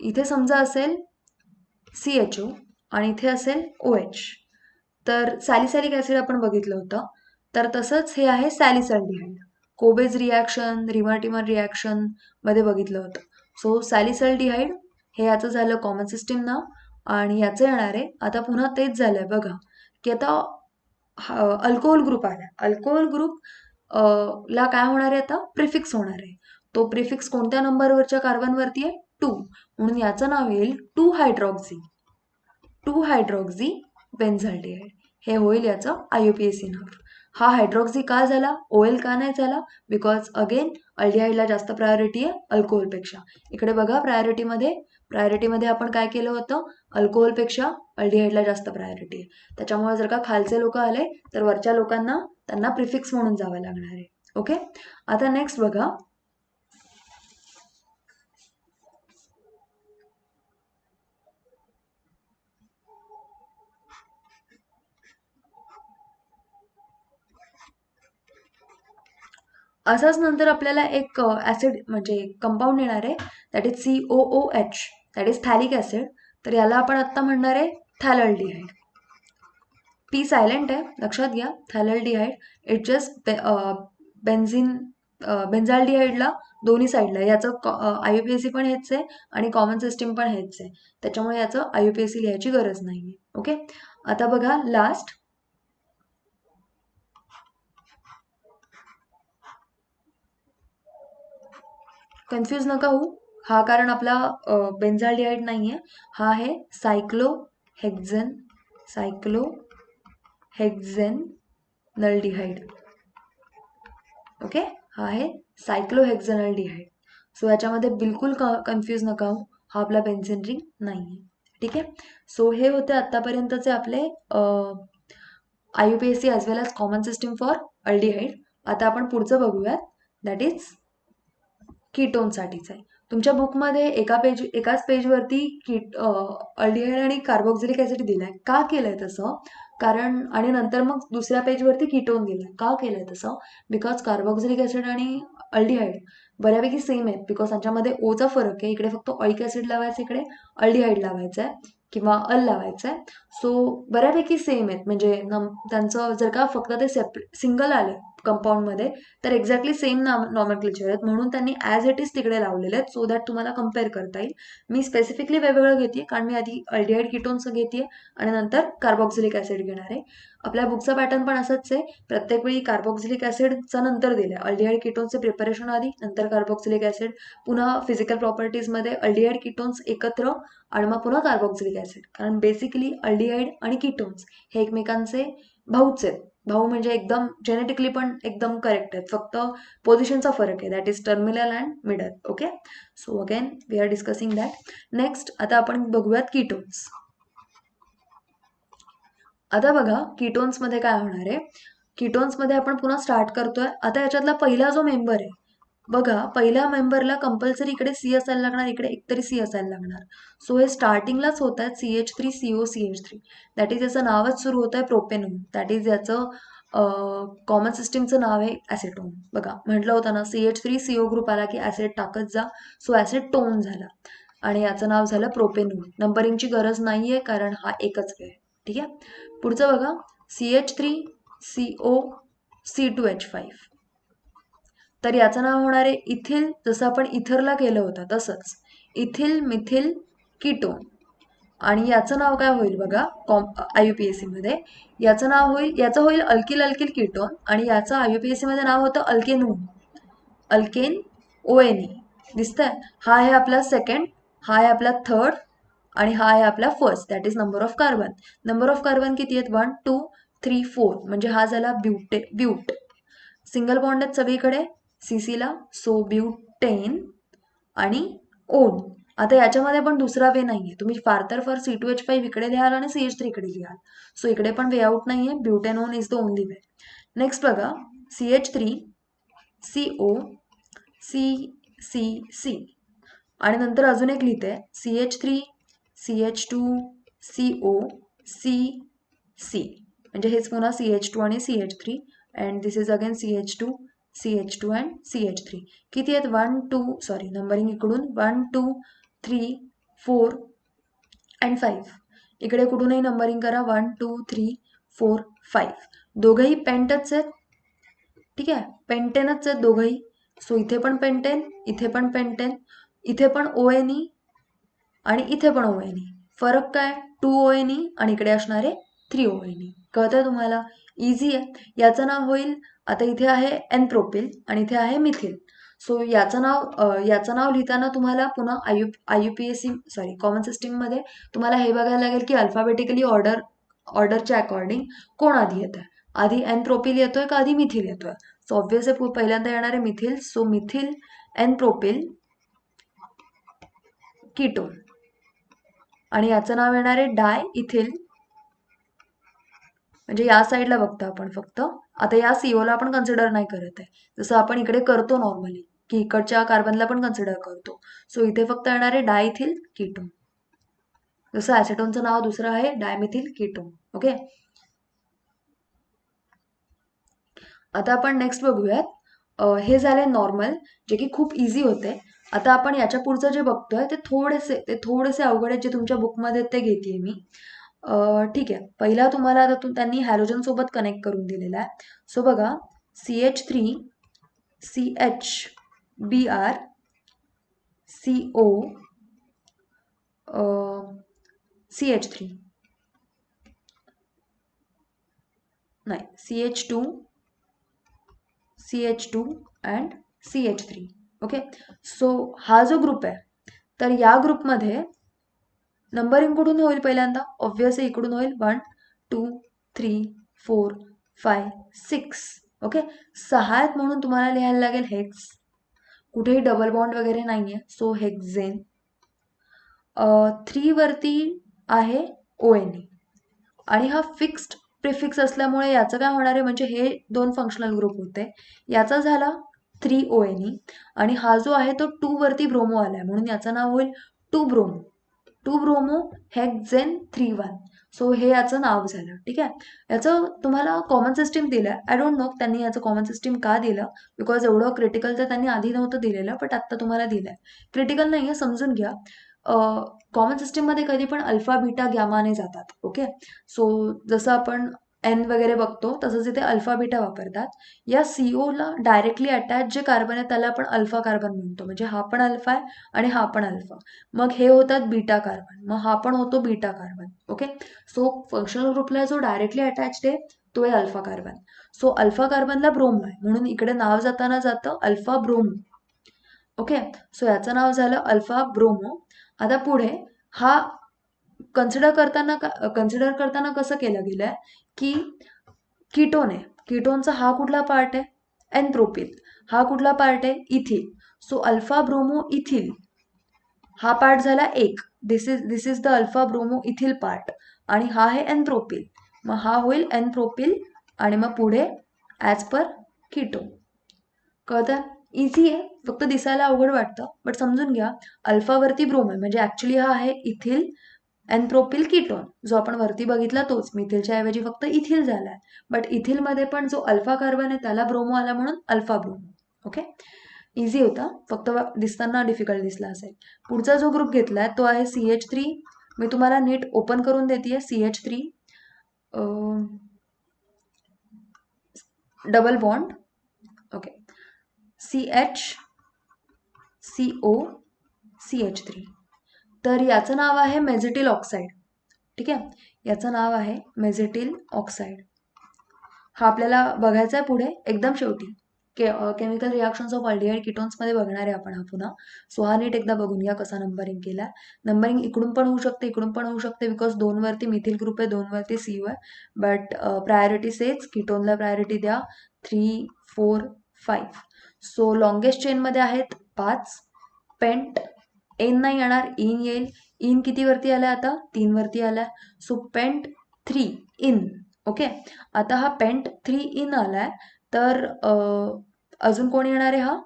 [SPEAKER 1] इथे समजा असेल CHO आणि इथे असेल OH, तर सॅलिसॅलिक ॲसिड आपण बघितलं होतं. तर तसंच हे आहे सॅलिसल्डिहाइड. कोबेज रिॲक्शन, रिमार्टिमर रिॲक्शन मध्ये बघितलं होतं. सो सॅलिसल्डिहाइड हे याचं झालं कॉमन सिस्टीम नाव, आणि याचं येणार आहे आता पुन्हा तेच झालंय बघा की आता अल्कोहोल ग्रुप आला. अल्कोहोल ग्रुप ला काय होणार आहे आता, प्रिफिक्स होणार आहे. तो प्रिफिक्स कोणत्या नंबरवरच्या कार्बनवरती आहे, 2, म्हणून याचं नाव येईल 2 हायड्रॉक्झी बेन्झाल्डिहाइड. हे होईल याचं IUPAC नाव. हा हायड्रॉक्झी का झाला, OL का नाही झाला, बिकॉज अगेन अल्डिहाइडला जास्त प्रायोरिटी आहे अल्कोहोलपेक्षा. इकडे बघा प्रायोरिटीमध्ये आपण काय केलं होतं, अल्कोहोलपेक्षा अल्डिहाइडला जास्त प्रायोरिटी आहे. त्याच्यामुळे जर का खालचे लोक आले तर वरच्या लोकांना त्यांना प्रिफिक्स म्हणून जावं लागणार आहे. ओके. आता नेक्स्ट बघा, असाच नंतर आपल्याला एक ॲसिड म्हणजे कंपाऊंड येणार आहे, that is COOH, that is phthalic acid. तर याला आपण आत्ता म्हणणार आहे थॅलल्डिहाइड. P सायलेंट आहे, लक्षात घ्या. थॅलल्डिहाइड इट जस्ट बेन्झाल्डिहाइडला दोन्ही साईडला. याचं IUPAC पण हेच आहे आणि कॉमन सिस्टीम पण हेच आहे, त्याच्यामुळे याचं IUPAC लिहायची गरज नाही आहे. ओके. आता बघा लास्ट, कन्फ्यूज नका होऊ, हा कारण आपला बेन्झाल्डिहाइड नाही आहे, हा आहे सायक्लोहेक्झेनल्डिहाइड. ओके. हा आहे सायक्लोहेक्झेनल्डिहाइड. सो याच्यामध्ये बिलकुल कन्फ्यूज नका हो, हा आपला बेन्झीन रिंग नाही आहे. ठीक आहे. सो हे होते आत्तापर्यंतचे आपले IUPAC as well as common system for aldehyde. आता आपण पुढचं बघूयात, दॅट इज कीटोनसाठीच आहे. तुमच्या बुकमध्ये एकाच पेजवरती अल्डिहाइड आणि कार्बोक्सिलिक ॲसिड दिलाय. का केलंय तसं? कारण आणि नंतर मग दुसऱ्या पेजवरती कीटोन दिलाय. का केलंय तसं? बिकॉज कार्बोक्सिलिक ॲसिड आणि अल्डिहाइड बऱ्यापैकी सेम आहेत, बिकॉज त्यांच्यामध्ये ओचा फरक आहे. इकडे फक्त ऑइक ॲसिड लावायचं, इकडे अल्डिहाइड लावायचं आहे किंवा लावायचं आहे. सो बऱ्यापैकी सेम आहेत. म्हणजे त्यांचं जर का फक्त ते सिंगल आले कंपाऊंडमध्ये तर एक्झॅक्टली सेम नॉमेनक्लेचर आहेत, म्हणून त्यांनी ॲज इट इज तिकडे लावलेले आहेत, सो दॅट तुम्हाला कम्पेअर करता येईल. मी स्पेसिफिकली वेगवेगळं घेते, कारण मी आधी अल्डिहाइड कीटोन्स घेते आणि नंतर कार्बोक्सिलिक ॲसिड घेणार आहे. आपल्या बुकचा पॅटर्न पण असंच आहे. प्रत्येक वेळी कार्बोक्सिलिक ॲसिडचा नंतर दिलं आहे. अल्डिहाइड कीटोन्सचे प्रिपरेशन आधी, नंतर कार्बोक्सिलिक ॲसिड, पुन्हा फिजिकल प्रॉपर्टीजमध्ये अल्डिहाइड कीटोन्स एकत्र आणि मग पुन्हा कार्बोक्सिलिक ॲसिड. कारण बेसिकली अल्डिहाइड आणि कीटोन्स हे एकमेकांचे भाऊच आहेत. भाऊ म्हणजे एकदम जेनेटिकली पण एकदम करेक्ट आहेत, फक्त पोझिशनचा फरक आहे, that is terminal and middle. Okay. So again we are discussing that. Next आता आपण बघूयात कीटोन्स. आता बघा कीटोन्समध्ये काय होणार आहे. कीटोन्समध्ये आपण पुन्हा स्टार्ट करतोय. आता याच्यातला पहिला जो मेंबर आहे बघा, पहिल्या मेंबरला कंपल्सरी इकडे सी असायला लागणार, इकडे एकतरी सी असायला लागणार. सो हे स्टार्टिंगलाच होत आहेत CH3COCH3. दॅट इज याचं नावच सुरू होत आहे प्रोपेनोन. दॅट इज याचं कॉमन सिस्टीमचं नाव आहे ॲसिटोन. बघा म्हटलं होतं ना, CH3CO ग्रुप आला की ॲसिड टाकत जा, सो ॲसिड टोन झाला आणि याचं नाव झालं प्रोपेनोन. नंबरिंगची गरज नाहीये कारण हा एकच आहे. ठीक आहे. पुढचं बघा, CH3COC2H5. तर याचं नाव होणार आहे इथिल. जसं आपण इथरला केलं होतं तसंच इथिल मिथिल कीटोन. आणि याचं नाव काय होईल बघा IUPAC मध्ये, याचं नाव होईल अल्किल अल्किल कीटोन आणि याचं IUPAC मध्ये नाव होतं अल्केनून, अल्केन ONE. दिसतंय? हा आहे आपला सेकंड, हा आहे आपला थर्ड आणि हा आहे आपला first. That is number of carbon. Number of carbon किती आहेत? 1 2 3 4. म्हणजे हा झाला ब्यूट. सिंगल बॉन्ड आहेत सगळीकडे CCला, सो ब्यूटेन आणि ओन. आता याच्यामध्ये पण दुसरा वे नाहीये. तुम्ही फार तर फार C2H5 इकडे लिहाल आणि CH3 इकडे लिहाल. सो इकडे पण वे आउट नाहीये. Butanone is the only way. Next बघा, CH3CO CCC आणि नंतर अजून एक लिहिते CH3 CH2CO CC. म्हणजे हेच पुन्हा CH2 आणि CH3 and this is again CH2 and CH3. किती आहेत? 1 2 सॉरी नंबरिंग इकडून 1 2 3 4 अँड 5. इकडे कुठूनही नंबरिंग करा 1 2 3 4 5. दोघंही पेंटच आहेत. ठीक आहे, पेंटेनच आहेत दोघंही. सो इथे पण पेंटेन, इथे पण पेंटेन, इथे पण ONE आणि इथे पण ONE. फरक काय? 2 ONE आणि इकडे असणारे 3 ONE. कळतंय तुम्हाला? इझी आहे. याचं नाव होईल, आता इथे आहे N प्रोपिल आणि इथे आहे मिथिल. सो याचं नाव लिहिताना तुम्हाला पुन्हा IUPAC कॉमन सिस्टीममध्ये तुम्हाला हे बघायला लागेल की अल्फाबेटिकली ऑर्डरच्या अकॉर्डिंग कोण आधी येतं. आधी N प्रोपिल येतोय का आधी मिथिल येतोय? सो ऑब्व्हियसली पहिल्यांदा येणार आहे methyl. So methyl N propyl ketone आणि याचं नाव येणार आहे डाय इथिल. म्हणजे या साईडला बघतो आपण फक्त. आता या COला आपण कन्सिडर नाही करत आहे, जसं आपण इकडे करतो नॉर्मली की इकडच्या कार्बनला पण कन्सिडर करतो. सो इथे फक्त येणार आहे डायइथिल कीटोन. जसं ॲसिटोनचं नाव दुसरं आहे डायमिथिल कीटोन. ओके. आता आपण नेक्स्ट बघूयात. हे झाले नॉर्मल, जे की खूप इझी होते. आता आपण याच्या पुढचं जे बघतोय ते थोडेसे अवघड आहेत, जे तुमच्या बुकमध्ये ते घेते मी. ठीक आहे. पहिला तुम्हाला आता त्यांनी हॅलोजन सोबत कनेक्ट करून दिलेला आहे. सो बघा, CH3 CHBr CO CH3 नाही CH2 and CH3. Okay. So हा जो ग्रुप आहे तर या ग्रुपमध्ये नंबरिंग कुठून होईल? पहिल्यांदा ऑब्व्हियसली इकडून होईल 1 2 3 4 5 6. ओके. 6 आहेत म्हणून तुम्हाला लिहायला लागेल हेक्स. कुठेही डबल बॉन्ड वगैरे नाहीये, सो हेक्झेन. 3 वरती आहे ONE आणि हा फिक्स्ड प्रिफिक्स असल्यामुळे याचं काय होणार आहे, म्हणजे हे 2 फंक्शनल ग्रुप होते. याचा झाला 3 ONE आणि हा जो आहे तो 2 वरती ब्रोमो आलाय म्हणून याचं नाव होईल 2 ब्रोमो. 2 ब्रोमो हेक्झेन 3 1. सो हे याचं नाव झालं. ठीक आहे. याचं तुम्हाला कॉमन सिस्टीम दिलं. आय डोंट नो त्यांनी याचं कॉमन सिस्टीम का दिलं, बिकॉज एवढं क्रिटिकल तर त्यांनी आधी नव्हतं दिलेलं, बट आत्ता तुम्हाला दिलंय. क्रिटिकल नाही आहे, समजून घ्या. कॉमन सिस्टीममध्ये कधी पण अल्फा बीटा गॅमाने जातात. ओके. सो जसं आपण एन वगैरे बघतो तसंच इथे अल्फा बीटा वापरतात. या सीओला डायरेक्टली अटॅच जे कार्बन आहे त्याला आपण अल्फा कार्बन म्हणतो, म्हणजे हा पण अल्फा आहे आणि हा पण अल्फा. मग हे होतात बीटा कार्बन, मग हा पण होतो beta carbon. Okay. So functional ग्रुपला जो डायरेक्टली अटॅच्ड आहे तो आहे अल्फा कार्बन. सो अल्फा कार्बनला ब्रोमो आहे म्हणून इकडे नाव जाताना जातं अल्फा ब्रोमो. ओके. सो याचं नाव झालं अल्फा ब्रोमो. आता पुढे हा कन्सिडर करताना कसं केलं गेलंय की कीटोन आहे. कीटोनचा हा कुठला पार्ट आहे, एन्थ्रोपिल. हा कुठला पार्ट आहे, ethyl. So alpha bromo ethyl हा पार्ट झाला एक. This is the alpha bromo ethyl part आणि हा आहे एन्थ्रोपिल. मग हा होईल एन्थ्रोपिल आणि मग पुढे ॲज पर कीटोन. कळतं? इझी आहे, फक्त दिसायला अवघड वाटतं, बट समजून घ्या. अल्फावरती ब्रोमो आहे म्हणजे ॲक्च्युली हा आहे इथिल एन्थ्रोपिल कीटोन. जो आपण वरती बघितला तोच, मिथिलच्या ऐवजी फक्त इथिल झालाय. बट इथिलमध्ये पण जो अल्फा कार्बन आहे त्याला ब्रोमो आला म्हणून अल्फा ब्रोमो. ओके. इझी होता, फक्त दिसताना डिफिकल्ट दिसला असेल. पुढचा जो ग्रुप घेतलाय तो आहे CH3. मी तुम्हाला नीट ओपन करून देते. CH3 double bond. Okay. CHCO CH3. तर याचं नाव आहे मेझेटिल ऑक्साईड. ठीक आहे. याचं नाव आहे मेझेटिल ऑक्साईड. हा आपल्याला बघायचा आहे पुढे एकदम शेवटी. केमिकल रिॲक्शन्स ऑफ अल्डिहाइड कीटोन्समध्ये बघणार आहे आपण हा पुन्हा. सो हा नीट एकदा बघून घ्या कसा नंबरिंग केला. नंबरिंग इकडून पण होऊ शकते, इकडून पण होऊ शकते, बिकॉज 2 वरती मिथिल ग्रुप आहे, 2 वरती CO आहे. बट प्रायोरिटी सेच कीटोनला प्रायोरिटी द्या. 3 4 5. सो लॉंगेस्ट चेनमध्ये आहेत 5. पेंट एन नाही येणार, इन येईल. इन किती वरती आलाय आता, 3 वरती आलाय. So pent 3 ene. ओके. आता हा पेंट 3 इन आलाय तर अजून कोण येणार आहे, हा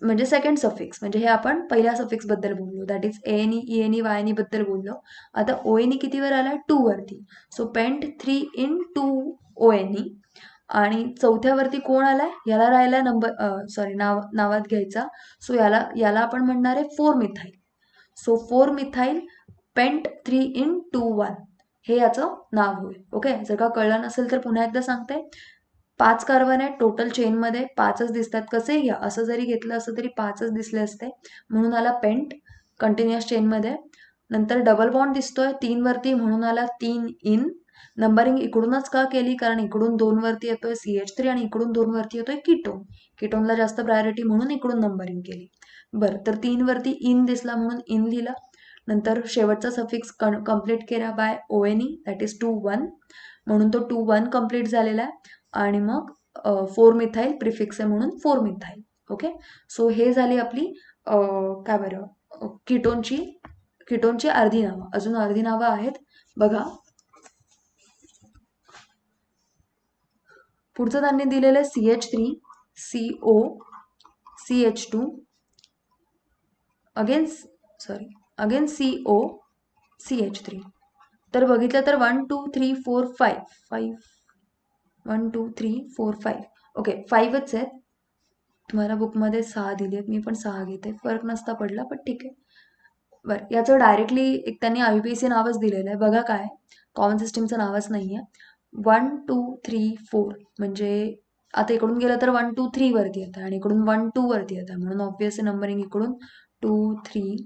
[SPEAKER 1] म्हणजे सेकंड सफिक्स, म्हणजे हे आपण पहिल्या सफिक्स बद्दल बोललो, that is ANE ENE YNE बद्दल बोललो. आता ONE कितीवर आलाय, 2 वरती. So pent 3 ene 2 ONE. आणि चौथ्यावरती कोण आलाय, याला राहिला नावात घ्यायचा. सो याला आपण म्हणणार आहे 4 methyl. So 4 methyl pent 3 ene 2 1 हे याचं नाव होईल. ओके. जर का कळलं नसेल तर पुन्हा एकदा सांगते. 5 कार्बन आहे टोटल चेनमध्ये, 5च दिसतात. कसे घ्या, असं जरी घेतलं असं तरी 5च दिसले असते, म्हणून आला पेंट कंटिन्युअस चेनमध्ये. नंतर डबल बॉन्ड दिसतोय 3 वरती म्हणून आला 3 इन. नंबरिंग इकडूनच का केली, कारण इकडून 2 वरती येतोय CH3 आणि इकडून 2 वरती येतोय कीटोन. कीटोनला जास्त प्रायोरिटी म्हणून इकडून नंबरिंग केली. बरं, तर 3 वरती इन दिसला म्हणून इन लिहिला. नंतर शेवटचा सफिक्स कम्प्लीट केला बाय ONE, दॅट इज 2 1 म्हणून तो 2 1 कम्प्लीट झालेला आहे. आणि मग 4 मिथाईल प्रिफिक्स आहे म्हणून 4 मिथाईल. ओके. सो हे झाली आपली काय बरं कीटोनची अर्धी नावं. अजून अर्धी नावं आहेत बघा. पुढचं त्यांनी दिलेलं आहे CH3 CO CH2 again CO CH3. तर बघितलं तर 1 2 3 4 5 1 2 3 4 5. ओके, 5च आहेत. तुम्हाला बुकमध्ये 6 दिली आहेत, मी पण 6 घेते, फरक नसता पडला, पण ठीक आहे. बरं, याचं डायरेक्टली एक त्यांनी IUPAC नावच दिलेलं आहे. बघा काय, कॉमन सिस्टीमचं नावच नाही आहे. 1 2 3 4 म्हणजे आता इकडून गेलं तर 1 2 3 वरती येतं आणि इकडून 1 2 वरती येतं, म्हणून ऑब्व्हियसली नंबरिंग इकडून 2 3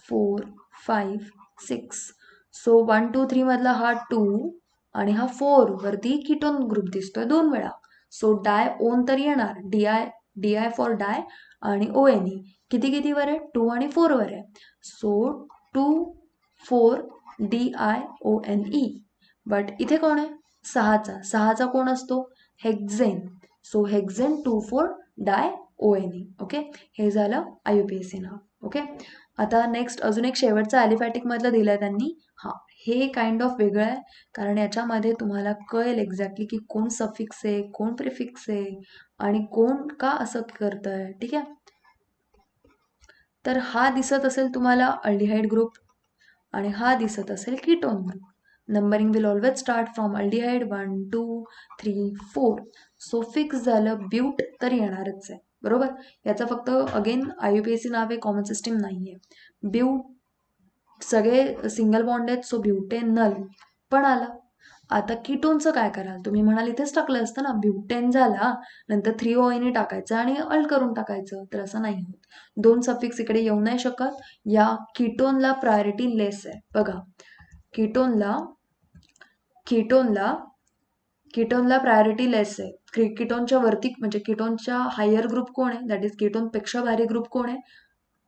[SPEAKER 1] 4 5 6. सो 1 2 3 मधला हा 2 आणि हा 4 वरती कीटोन ग्रुप दिसतोय 2 वेळा. सो डाय ओन तर येणार, DI फॉर डाय आणि ONE किती वर आहे, 2 आणि 4 वर आहे. So 2 4 DIONE. बट इथे कोण आहे, 6चा कोण असतो, हेक्झेन. सो हेक्झेन 2 4 डाय ONE. ओके, हे झालं IUPAC नाव. ओके, आता नेक्स्ट अजून एक शेवटचं ॲलिफॅटिक मधलं दिलंय त्यांनी. हा, हे काइंड ऑफ वेगळं आहे, कारण याच्यामध्ये तुम्हाला कळेल एक्झॅक्टली की कोण सफिक्स आहे, कोण प्रिफिक्स आहे आणि कोण का असं करतंय. ठीक आहे, तर हा दिसत असेल तुम्हाला अल्डिहाइड ग्रुप आणि हा दिसत असेल ketone group. Numbering will always start from aldehyde 1 2 3 4. So fix झालं ब्यूट तर येणारच आहे, बरोबर. याचा फक्त अगेन IUPAC नाव आहे, कॉमन सिस्टीम नाही आहे. ब्यूट सगळे सिंगल बॉन्ड आहेत, सो ब्युटेनल पण आला. आता कीटोनचं काय कराल तुम्ही, म्हणाल इथेच टाकलं असतं ना, ब्युटेन झाला नंतर 3ONE टाकायचं आणि अल्ट करून टाकायचं, तर असं नाही होत. दोन सफिक्स इकडे येऊ नाही शकत. या कीटोनला प्रायोरिटी लेस आहे. बघा, कीटोनला कीटोनला कीटोनला प्रायोरिटी लेस आहे. कीटोनच्या वरती म्हणजे कीटोनच्या हायर ग्रुप कोण आहे, दॅट इज कीटोनपेक्षा भारी ग्रुप कोण आहे,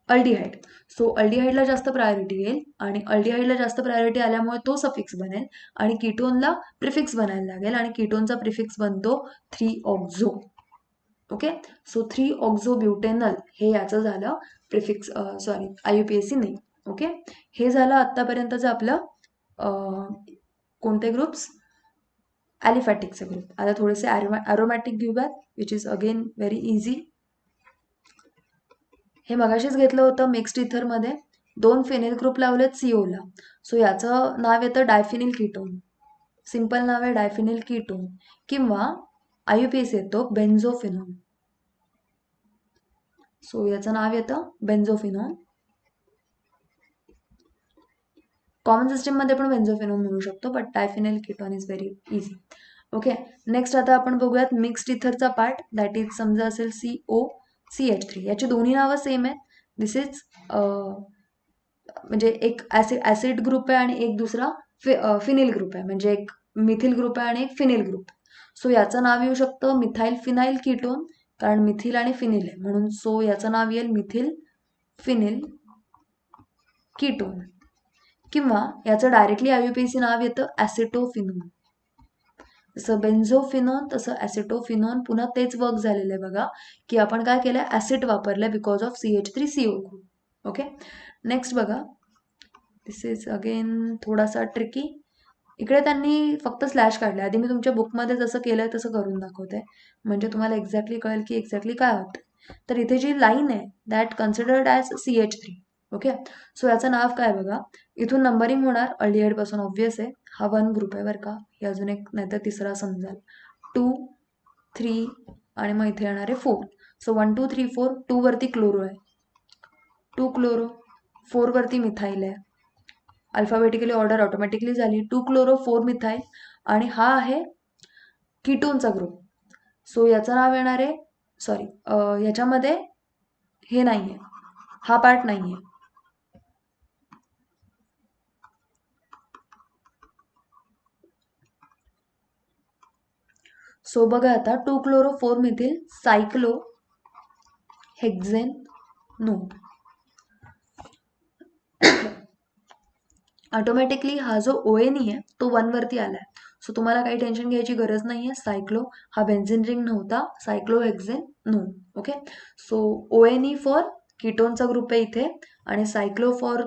[SPEAKER 1] अल्डिहाइड. सो अल्डिहाइडला जास्त प्रायोरिटी येईल आणि अल्डिहाइडला जास्त प्रायोरिटी आल्यामुळे तो सफिक्स बनेल आणि कीटोनला प्रिफिक्स बनायला लागेल आणि कीटोनचा प्रिफिक्स बनतो 3-ऑक्झो. ओके, सो 3-ऑक्झो ब्युटेनल हे याचं झालं प्रिफिक्स, सॉरी IUPAC नाही. ओके, हे झालं आत्तापर्यंतचं आपलं कोणते ग्रुप्स, ॲलिफॅटिकचे ग्रुप. आता थोडेसे ॲरोमॅटिक घेऊयात, which is again very easy. हे मगाशीच घेतलं होतं मिक्स्ड इथरमध्ये. 2 फिनिल ग्रुप लावलेत COला, सो याचं नाव येतं डायफिनिल कीटोन. सिंपल नाव आहे डायफिनिल कीटोन, किंवा IUPAC येतो बेन्झोफिनोन. सो याचं नाव येतं बेन्झोफिनोन. कॉमन सिस्टीममध्ये पण बेन्झोफिनोन म्हणू शकतो, but diphenyl ketone is very easy. Okay, next आता आपण बघूयात मिक्स्ड इथरचा पार्ट, दॅट इज समजा असेल COCH3. याची दोन्ही नावं सेम आहेत. दिस इज म्हणजे एक ॲसिड ग्रुप आहे आणि एक दुसरा फिनिल ग्रुप आहे, म्हणजे एक मिथिल ग्रुप आहे आणि एक फिनिल ग्रुप. सो याचं नाव येऊ शकतं मिथाइल फिनाइल कीटोन, कारण मिथिल आणि फिनिल आहे म्हणून. सो याचं नाव येईल मिथिल फिनिल कीटोन, किंवा याचं डायरेक्टली IUPAC नाव येतं ॲसिटोफिनोन. जसं बेन्झोफिनोन तसं ॲसिटोफिनोन. पुन्हा तेच वर्क झालेलं आहे बघा, की आपण काय केलं, ॲसिड वापरलं because of CH3CO group. Okay, next बघा, दिस इज अगेन थोडासा ट्रिकी. इकडे त्यांनी फक्त स्लॅश काढले. आधी मी तुमच्या बुकमध्ये जसं केलंय तसं करून दाखवते, म्हणजे तुम्हाला एक्झॅक्टली कळेल की एक्झॅक्टली काय होतं. तर इथे जी लाईन आहे that considered as CH3. Okay, so याचं नाव काय बघा, इथून नंबरिंग होणार अल्डिहाइड पासून, ऑब्व्हियस आहे. हा 1 ग्रुप आहे बरं का, हे अजून एक नाहीतर तिसरा समजाल. 2 3 आणि मग इथे येणार आहे 4. सो 1 2 3 4. 2 वरती क्लोरो आहे, 2 क्लोरो. 4 वरती मिथाईल आहे. अल्फाबेटिकली ऑर्डर ऑटोमॅटिकली झाली. 2 क्लोरो 4 मिथाईल, आणि हा आहे कीटोनचा ग्रुप. सो याचं नाव येणार आहे, सॉरी याच्यामध्ये हे नाही आहे, हा पार्ट नाही आहे. सो बघा आता, 2 क्लोरो 4 मिथिल सायक्लो हेक्झेन नो. ऑटोमॅटिकली हा जो ONE आहे तो 1 वरती आलाय. सो तुम्हाला काही टेन्शन घ्यायची गरज नाहीये. सायक्लो हा बेन्झिन रिंग नव्हता, cyclohexanone. Okay, so ONE for कीटोनचा ग्रुप आहे इथे, आणि सायक्लो फॉर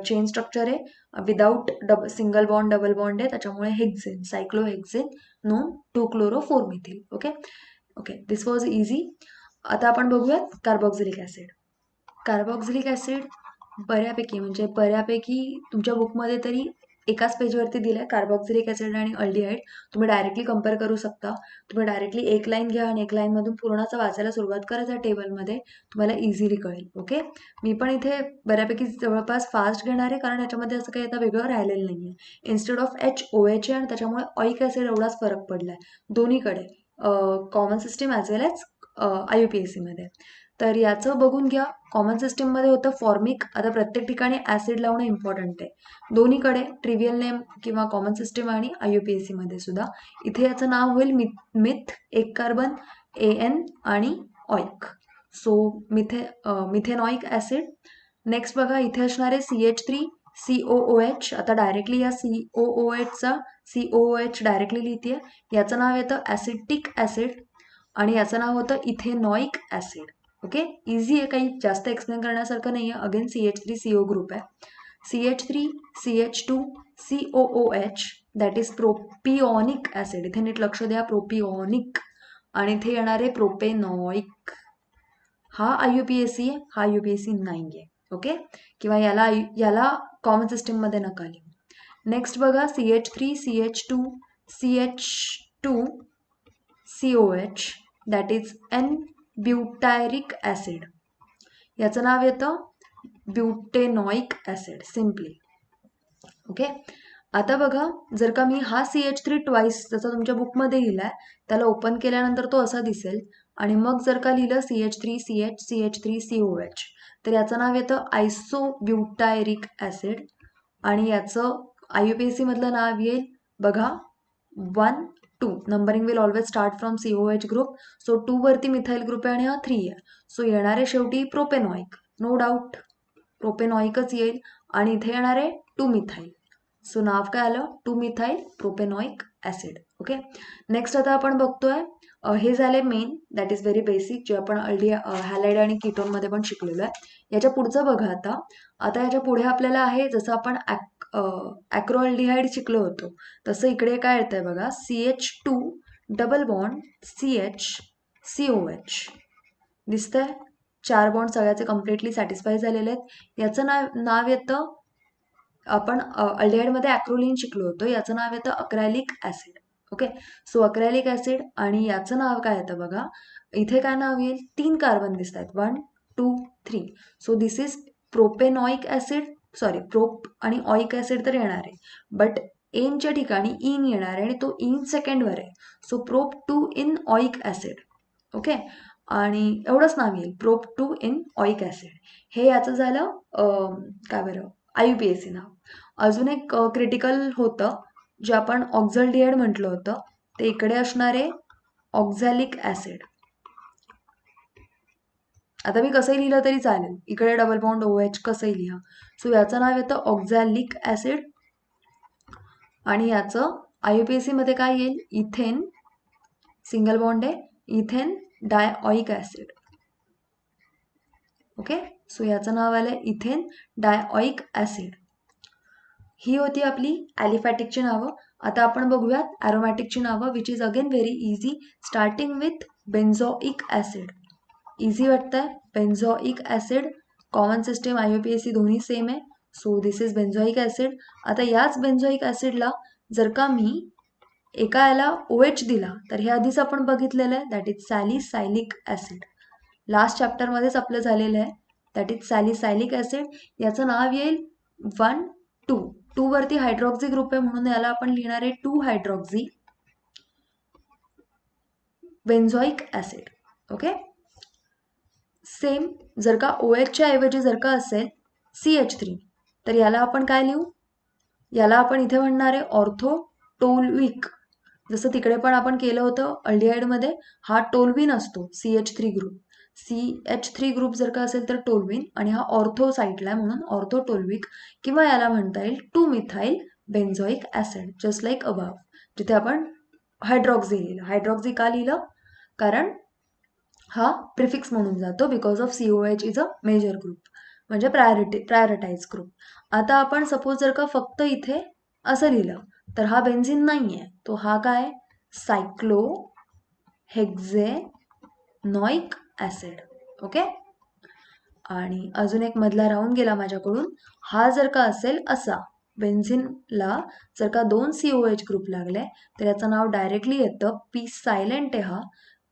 [SPEAKER 1] चेन स्ट्रक्चर आहे without single bond double bond आहे, त्याच्यामुळे hexane, cyclohexanone 2 chloro 4 methyl. Okay okay, this was easy. आता आपण बघूयात कार्बॉक्झिलिक ॲसिड. कार्बॉक्झिलिक ॲसिड बऱ्यापैकी, म्हणजे बऱ्यापैकी तुमच्या बुकमध्ये तरी एकाच पेजवरती दिलं आहे कार्बॉक्झिलिक ॲसिड आणि अल्डिहाइड. तुम्ही डायरेक्टली कम्पेअर करू शकता. तुम्ही डायरेक्टली एक लाईन घ्या आणि एक लाईनमधून पूर्णचा वाचायला सुरुवात करा त्या टेबलमध्ये, तुम्हाला इझिली कळेल. ओके, मी पण इथे बऱ्यापैकी जवळपास फास्ट घेणार आहे, कारण याच्यामध्ये असं काही आता वेगळं राहिलेलं नाही आहे. इन्स्टेड ऑफ OH आहे, आणि त्याच्यामुळे ऑइक ॲसिड एवढाच फरक पडला आहे दोन्हीकडे, कॉमन सिस्टीम ॲज वेल ॲज IUPACमध्ये. तर याचं बघून घ्या. कॉमन सिस्टीममध्ये होतं फॉर्मिक. आता प्रत्येक ठिकाणी ॲसिड लावणं इम्पॉर्टंट आहे, दोन्हीकडे ट्रिवियल नेम किंवा कॉमन सिस्टीम आणि IUPACमध्ये सुद्धा. इथे याचं नाव होईल मिथ, एक कार्बन, AN आणि oic. So methanoic acid. Next बघा, इथे असणार आहे CH3COOH. आता डायरेक्टली या COOHचा COOH डायरेक्टली लिहिते. याचं नाव येतं ॲसिटिक ॲसिड, आणि याचं नाव होतं इथेनॉइक ॲसिड. ओके, इझी आहे, काही जास्त एक्सप्लेन करण्यासारखं नाही आहे. अगेन CH3CO ग्रुप आहे. CH3CH2COOH that is प्रोपिओनिक acid. इथे नीट लक्ष द्या, प्रोपिओनिक. आणि इथे येणार आहे प्रोपेनॉइक. हा IUPAC आहे, हा UPSC नाही आहे. ओके, किंवा याला कॉमन सिस्टीम मध्ये नका लिहू. नेक्स्ट बघा, CH3CH2CH2COH दॅट इज N-ब्युटायरिक ऍसिड. याचं नाव येतं ब्युटेनॉइक ऍसिड सिम्पली. ओके, आता बघा, जर का मी हा CH3 ट्वाइस जसा तुमच्या बुकमध्ये लिहिलाय त्याला ओपन केल्यानंतर तो असा दिसेल. आणि मग जर का लिहिलं CH3CH CH3COH तर याचं नाव येतं आयसोब्युटायरिक ऍसिड. आणि याचं IUPAC मधलं नाव येईल बघा 1, 2. Numbering will always start from COH group. So 2 वरती मिथाइल ग्रुप आहे आणि हा 3 आहे. सो येणारे शेवटी प्रोपेनॉइक, नो डाऊट प्रोपेनॉइकच येईल. आणि इथे येणार आहे 2 मिथाइल. सो नाव काय आलं, 2 मिथाइल प्रोपेनॉइक ऍसिड. ओके, नेक्स्ट आता आपण बघतोय, हे झाले main, that is very basic, जे आपण हॅलाइड आणि कीटोन मध्ये पण शिकलेलो आहे. याच्या पुढचं बघा, आता याच्या पुढे आपल्याला आहे, जसं आपण ॲक्रोअल्डिहाइड शिकलो होतो तसं इकडे काय येतंय बघा, CH2 double bond CH COH दिसतंय. 4 बॉन्ड सगळ्याचे कम्प्लिटली सॅटिस्फाय झालेले आहेत. याचं नाव येतं, आपण अल्डिहाइडमध्ये ॲक्रोलिन शिकलो होतो, याचं नाव येतं acrylic acid. Okay, so acrylic acid. आणि याचं नाव काय येतं बघा, इथे काय नाव येईल, 3 कार्बन दिसत आहेत, 1, 2, 3. So this is propanoic acid. Sorry, prop आणि ऑइक ऍसिड तर येणार आहे, बट एनच्या ठिकाणी इन येणार आहे आणि तो इन सेकंडवर आहे. So prop 2 in ऑइक acid. Okay, आणि एवढंच नाव येईल, प्रोप 2 इन ऑइक ऍसिड. हे याचं झालं काय बरं, IUPAC नाव. अजून एक क्रिटिकल होतं जे आपण ऑक्झल्डिहाइड म्हटलं होतं, ते इकडे असणार आहे ऑक्झॅलिक ऍसिड. आता मी कसंही लिहिलं तरी चालेल, इकडे डबल बॉन्ड OH कसंही लिहा. सो याचं नाव येतं ऑक्झॅलिक ऍसिड. आणि याचं IUPAC मध्ये काय येईल, इथेन, सिंगल बॉन्ड आहे, इथेन डायऑइक ऍसिड. ओके, सो याचं नाव आलंय इथेन डायऑइक ऍसिड. ही होती आपली ॲलिफॅटिकची नावं. आता आपण बघूयात ॲरोमॅटिकची नावं, which is again very easy, starting with benzoic acid. Easy वाटतंय, benzoic acid, common system IUPAC दोन्ही सेम आहे. So this is benzoic acid. आता याच बेन्झोइक ऍसिडला जर का मी एका याला OH दिला तर हे आधीच आपण बघितलेलं आहे, दॅट इज सॅलिसायलिक ऍसिड. लास्ट चॅप्टरमध्येच आपलं झालेलं आहे, दॅट इज सॅलिसायलिक ऍसिड. याचं नाव येईल 1, 2. 2 वरती हायड्रॉक्झी ग्रुप आहे म्हणून याला आपण लिहिणार आहे 2 हायड्रॉक्झी बेन्झोइक ऍसिड. ओके, सेम जर का OHच्या ऐवजी जर का असेल CH3 तर याला आपण काय लिहू, याला आपण इथे म्हणणार आहे ऑर्थोटोल्विक. जसं तिकडे पण आपण केलं होतं अल्डिहाइडमध्ये, हा टोल्विन असतो CH3 ग्रुप. CH3 ग्रुप जर का असेल तर टोल्विन, आणि हा ऑर्थो साईटला आहे म्हणून ऑर्थोटोल्विक, किंवा याला म्हणता येईल 2 methyl benzoic acid, just like above. जिथे आपण हायड्रॉक्झी लिहिलं, हायड्रॉक्झी का लिहिलं, कारण हा प्रिफिक्स म्हणून जातो, because of COH is a major group, म्हणजे प्रायोरिटाइज ग्रुप. आता आपण सपोज जर का फक्त इथे असं लिहिलं तर हा बेन्झिन नाही आहे, तो हा काय, सायक्लोहेक्झेनॉइक ऍसिड. ओके, आणि अजून एक मधला राहून गेला माझ्याकडून, हा जर का असेल असा, बेन्झिनला जर का 2 COH ग्रुप लागले तर याचं नाव डायरेक्टली येतं, P सायलेंट आहे हा,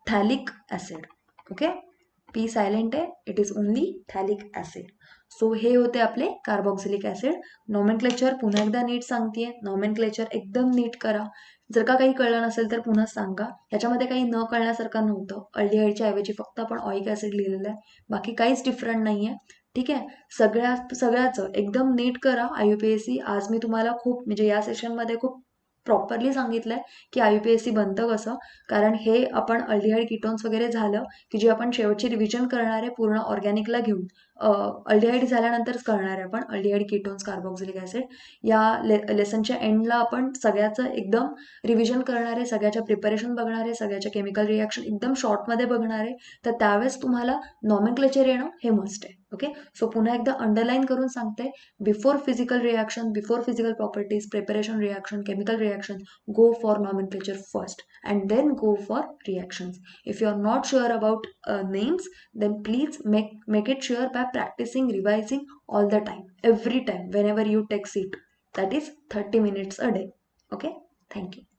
[SPEAKER 1] phthalic acid. Okay, P silent आहे, it is only phthalic acid. So हे होते आपले कार्बोक्सिलिक ऍसिड. नॉमेनक्लेचर पुन्हा एकदा नीट सांगतेय, नॉमेनक्लेचर एकदम नीट करा. जर का काही कळलं नसेल तर पुन्हा सांगा, याच्यामध्ये काही न कळण्यासारखं नव्हतं. अल्डिहाइडच्या ऐवजी फक्त आपण ऑइक ऍसिड लिहिलेलं आहे, बाकी काहीच डिफरंट नाही आहे. ठीक आहे, सगळ्याचं एकदम नीट करा. IUPAC आज मी तुम्हाला खूप, म्हणजे या सेशनमध्ये खूप प्रॉपरली सांगितलंय की IUPAC बनतं कसं, कारण हे आपण अल्डिहाइड कीटोन्स वगैरे झालं की जे आपण शेवटची रिव्हिजन करणार आहे पूर्ण ऑर्गॅनिकला घेऊन. अल्डिहाइड झाल्यानंतरच करणार आहे आपण, अल्डिहाइड कीटोन्स कार्बोक्सिलिक ॲसिड. या लेसनच्या एंडला आपण सगळ्याचं एकदम रिव्हिजन करणार आहे, सगळ्याच्या प्रिपरेशन बघणार आहे, सगळ्याच्या केमिकल रिॲक्शन एकदम शॉर्टमध्ये बघणार आहे. तर त्यावेळेस तुम्हाला नॉमेनक्लेचर येणं हे मस्ट आहे. ओके, सो पुन्हा एकदा अंडरलाईन करून सांगते, before physical reaction, before physical properties, preparation reaction, chemical reaction, go for nomenclature first and then go for reactions. If you are not sure about names, then please make it sure by practicing, revising all the time, every time, whenever you take CET. That is 30 minutes a day. Okay, thank you.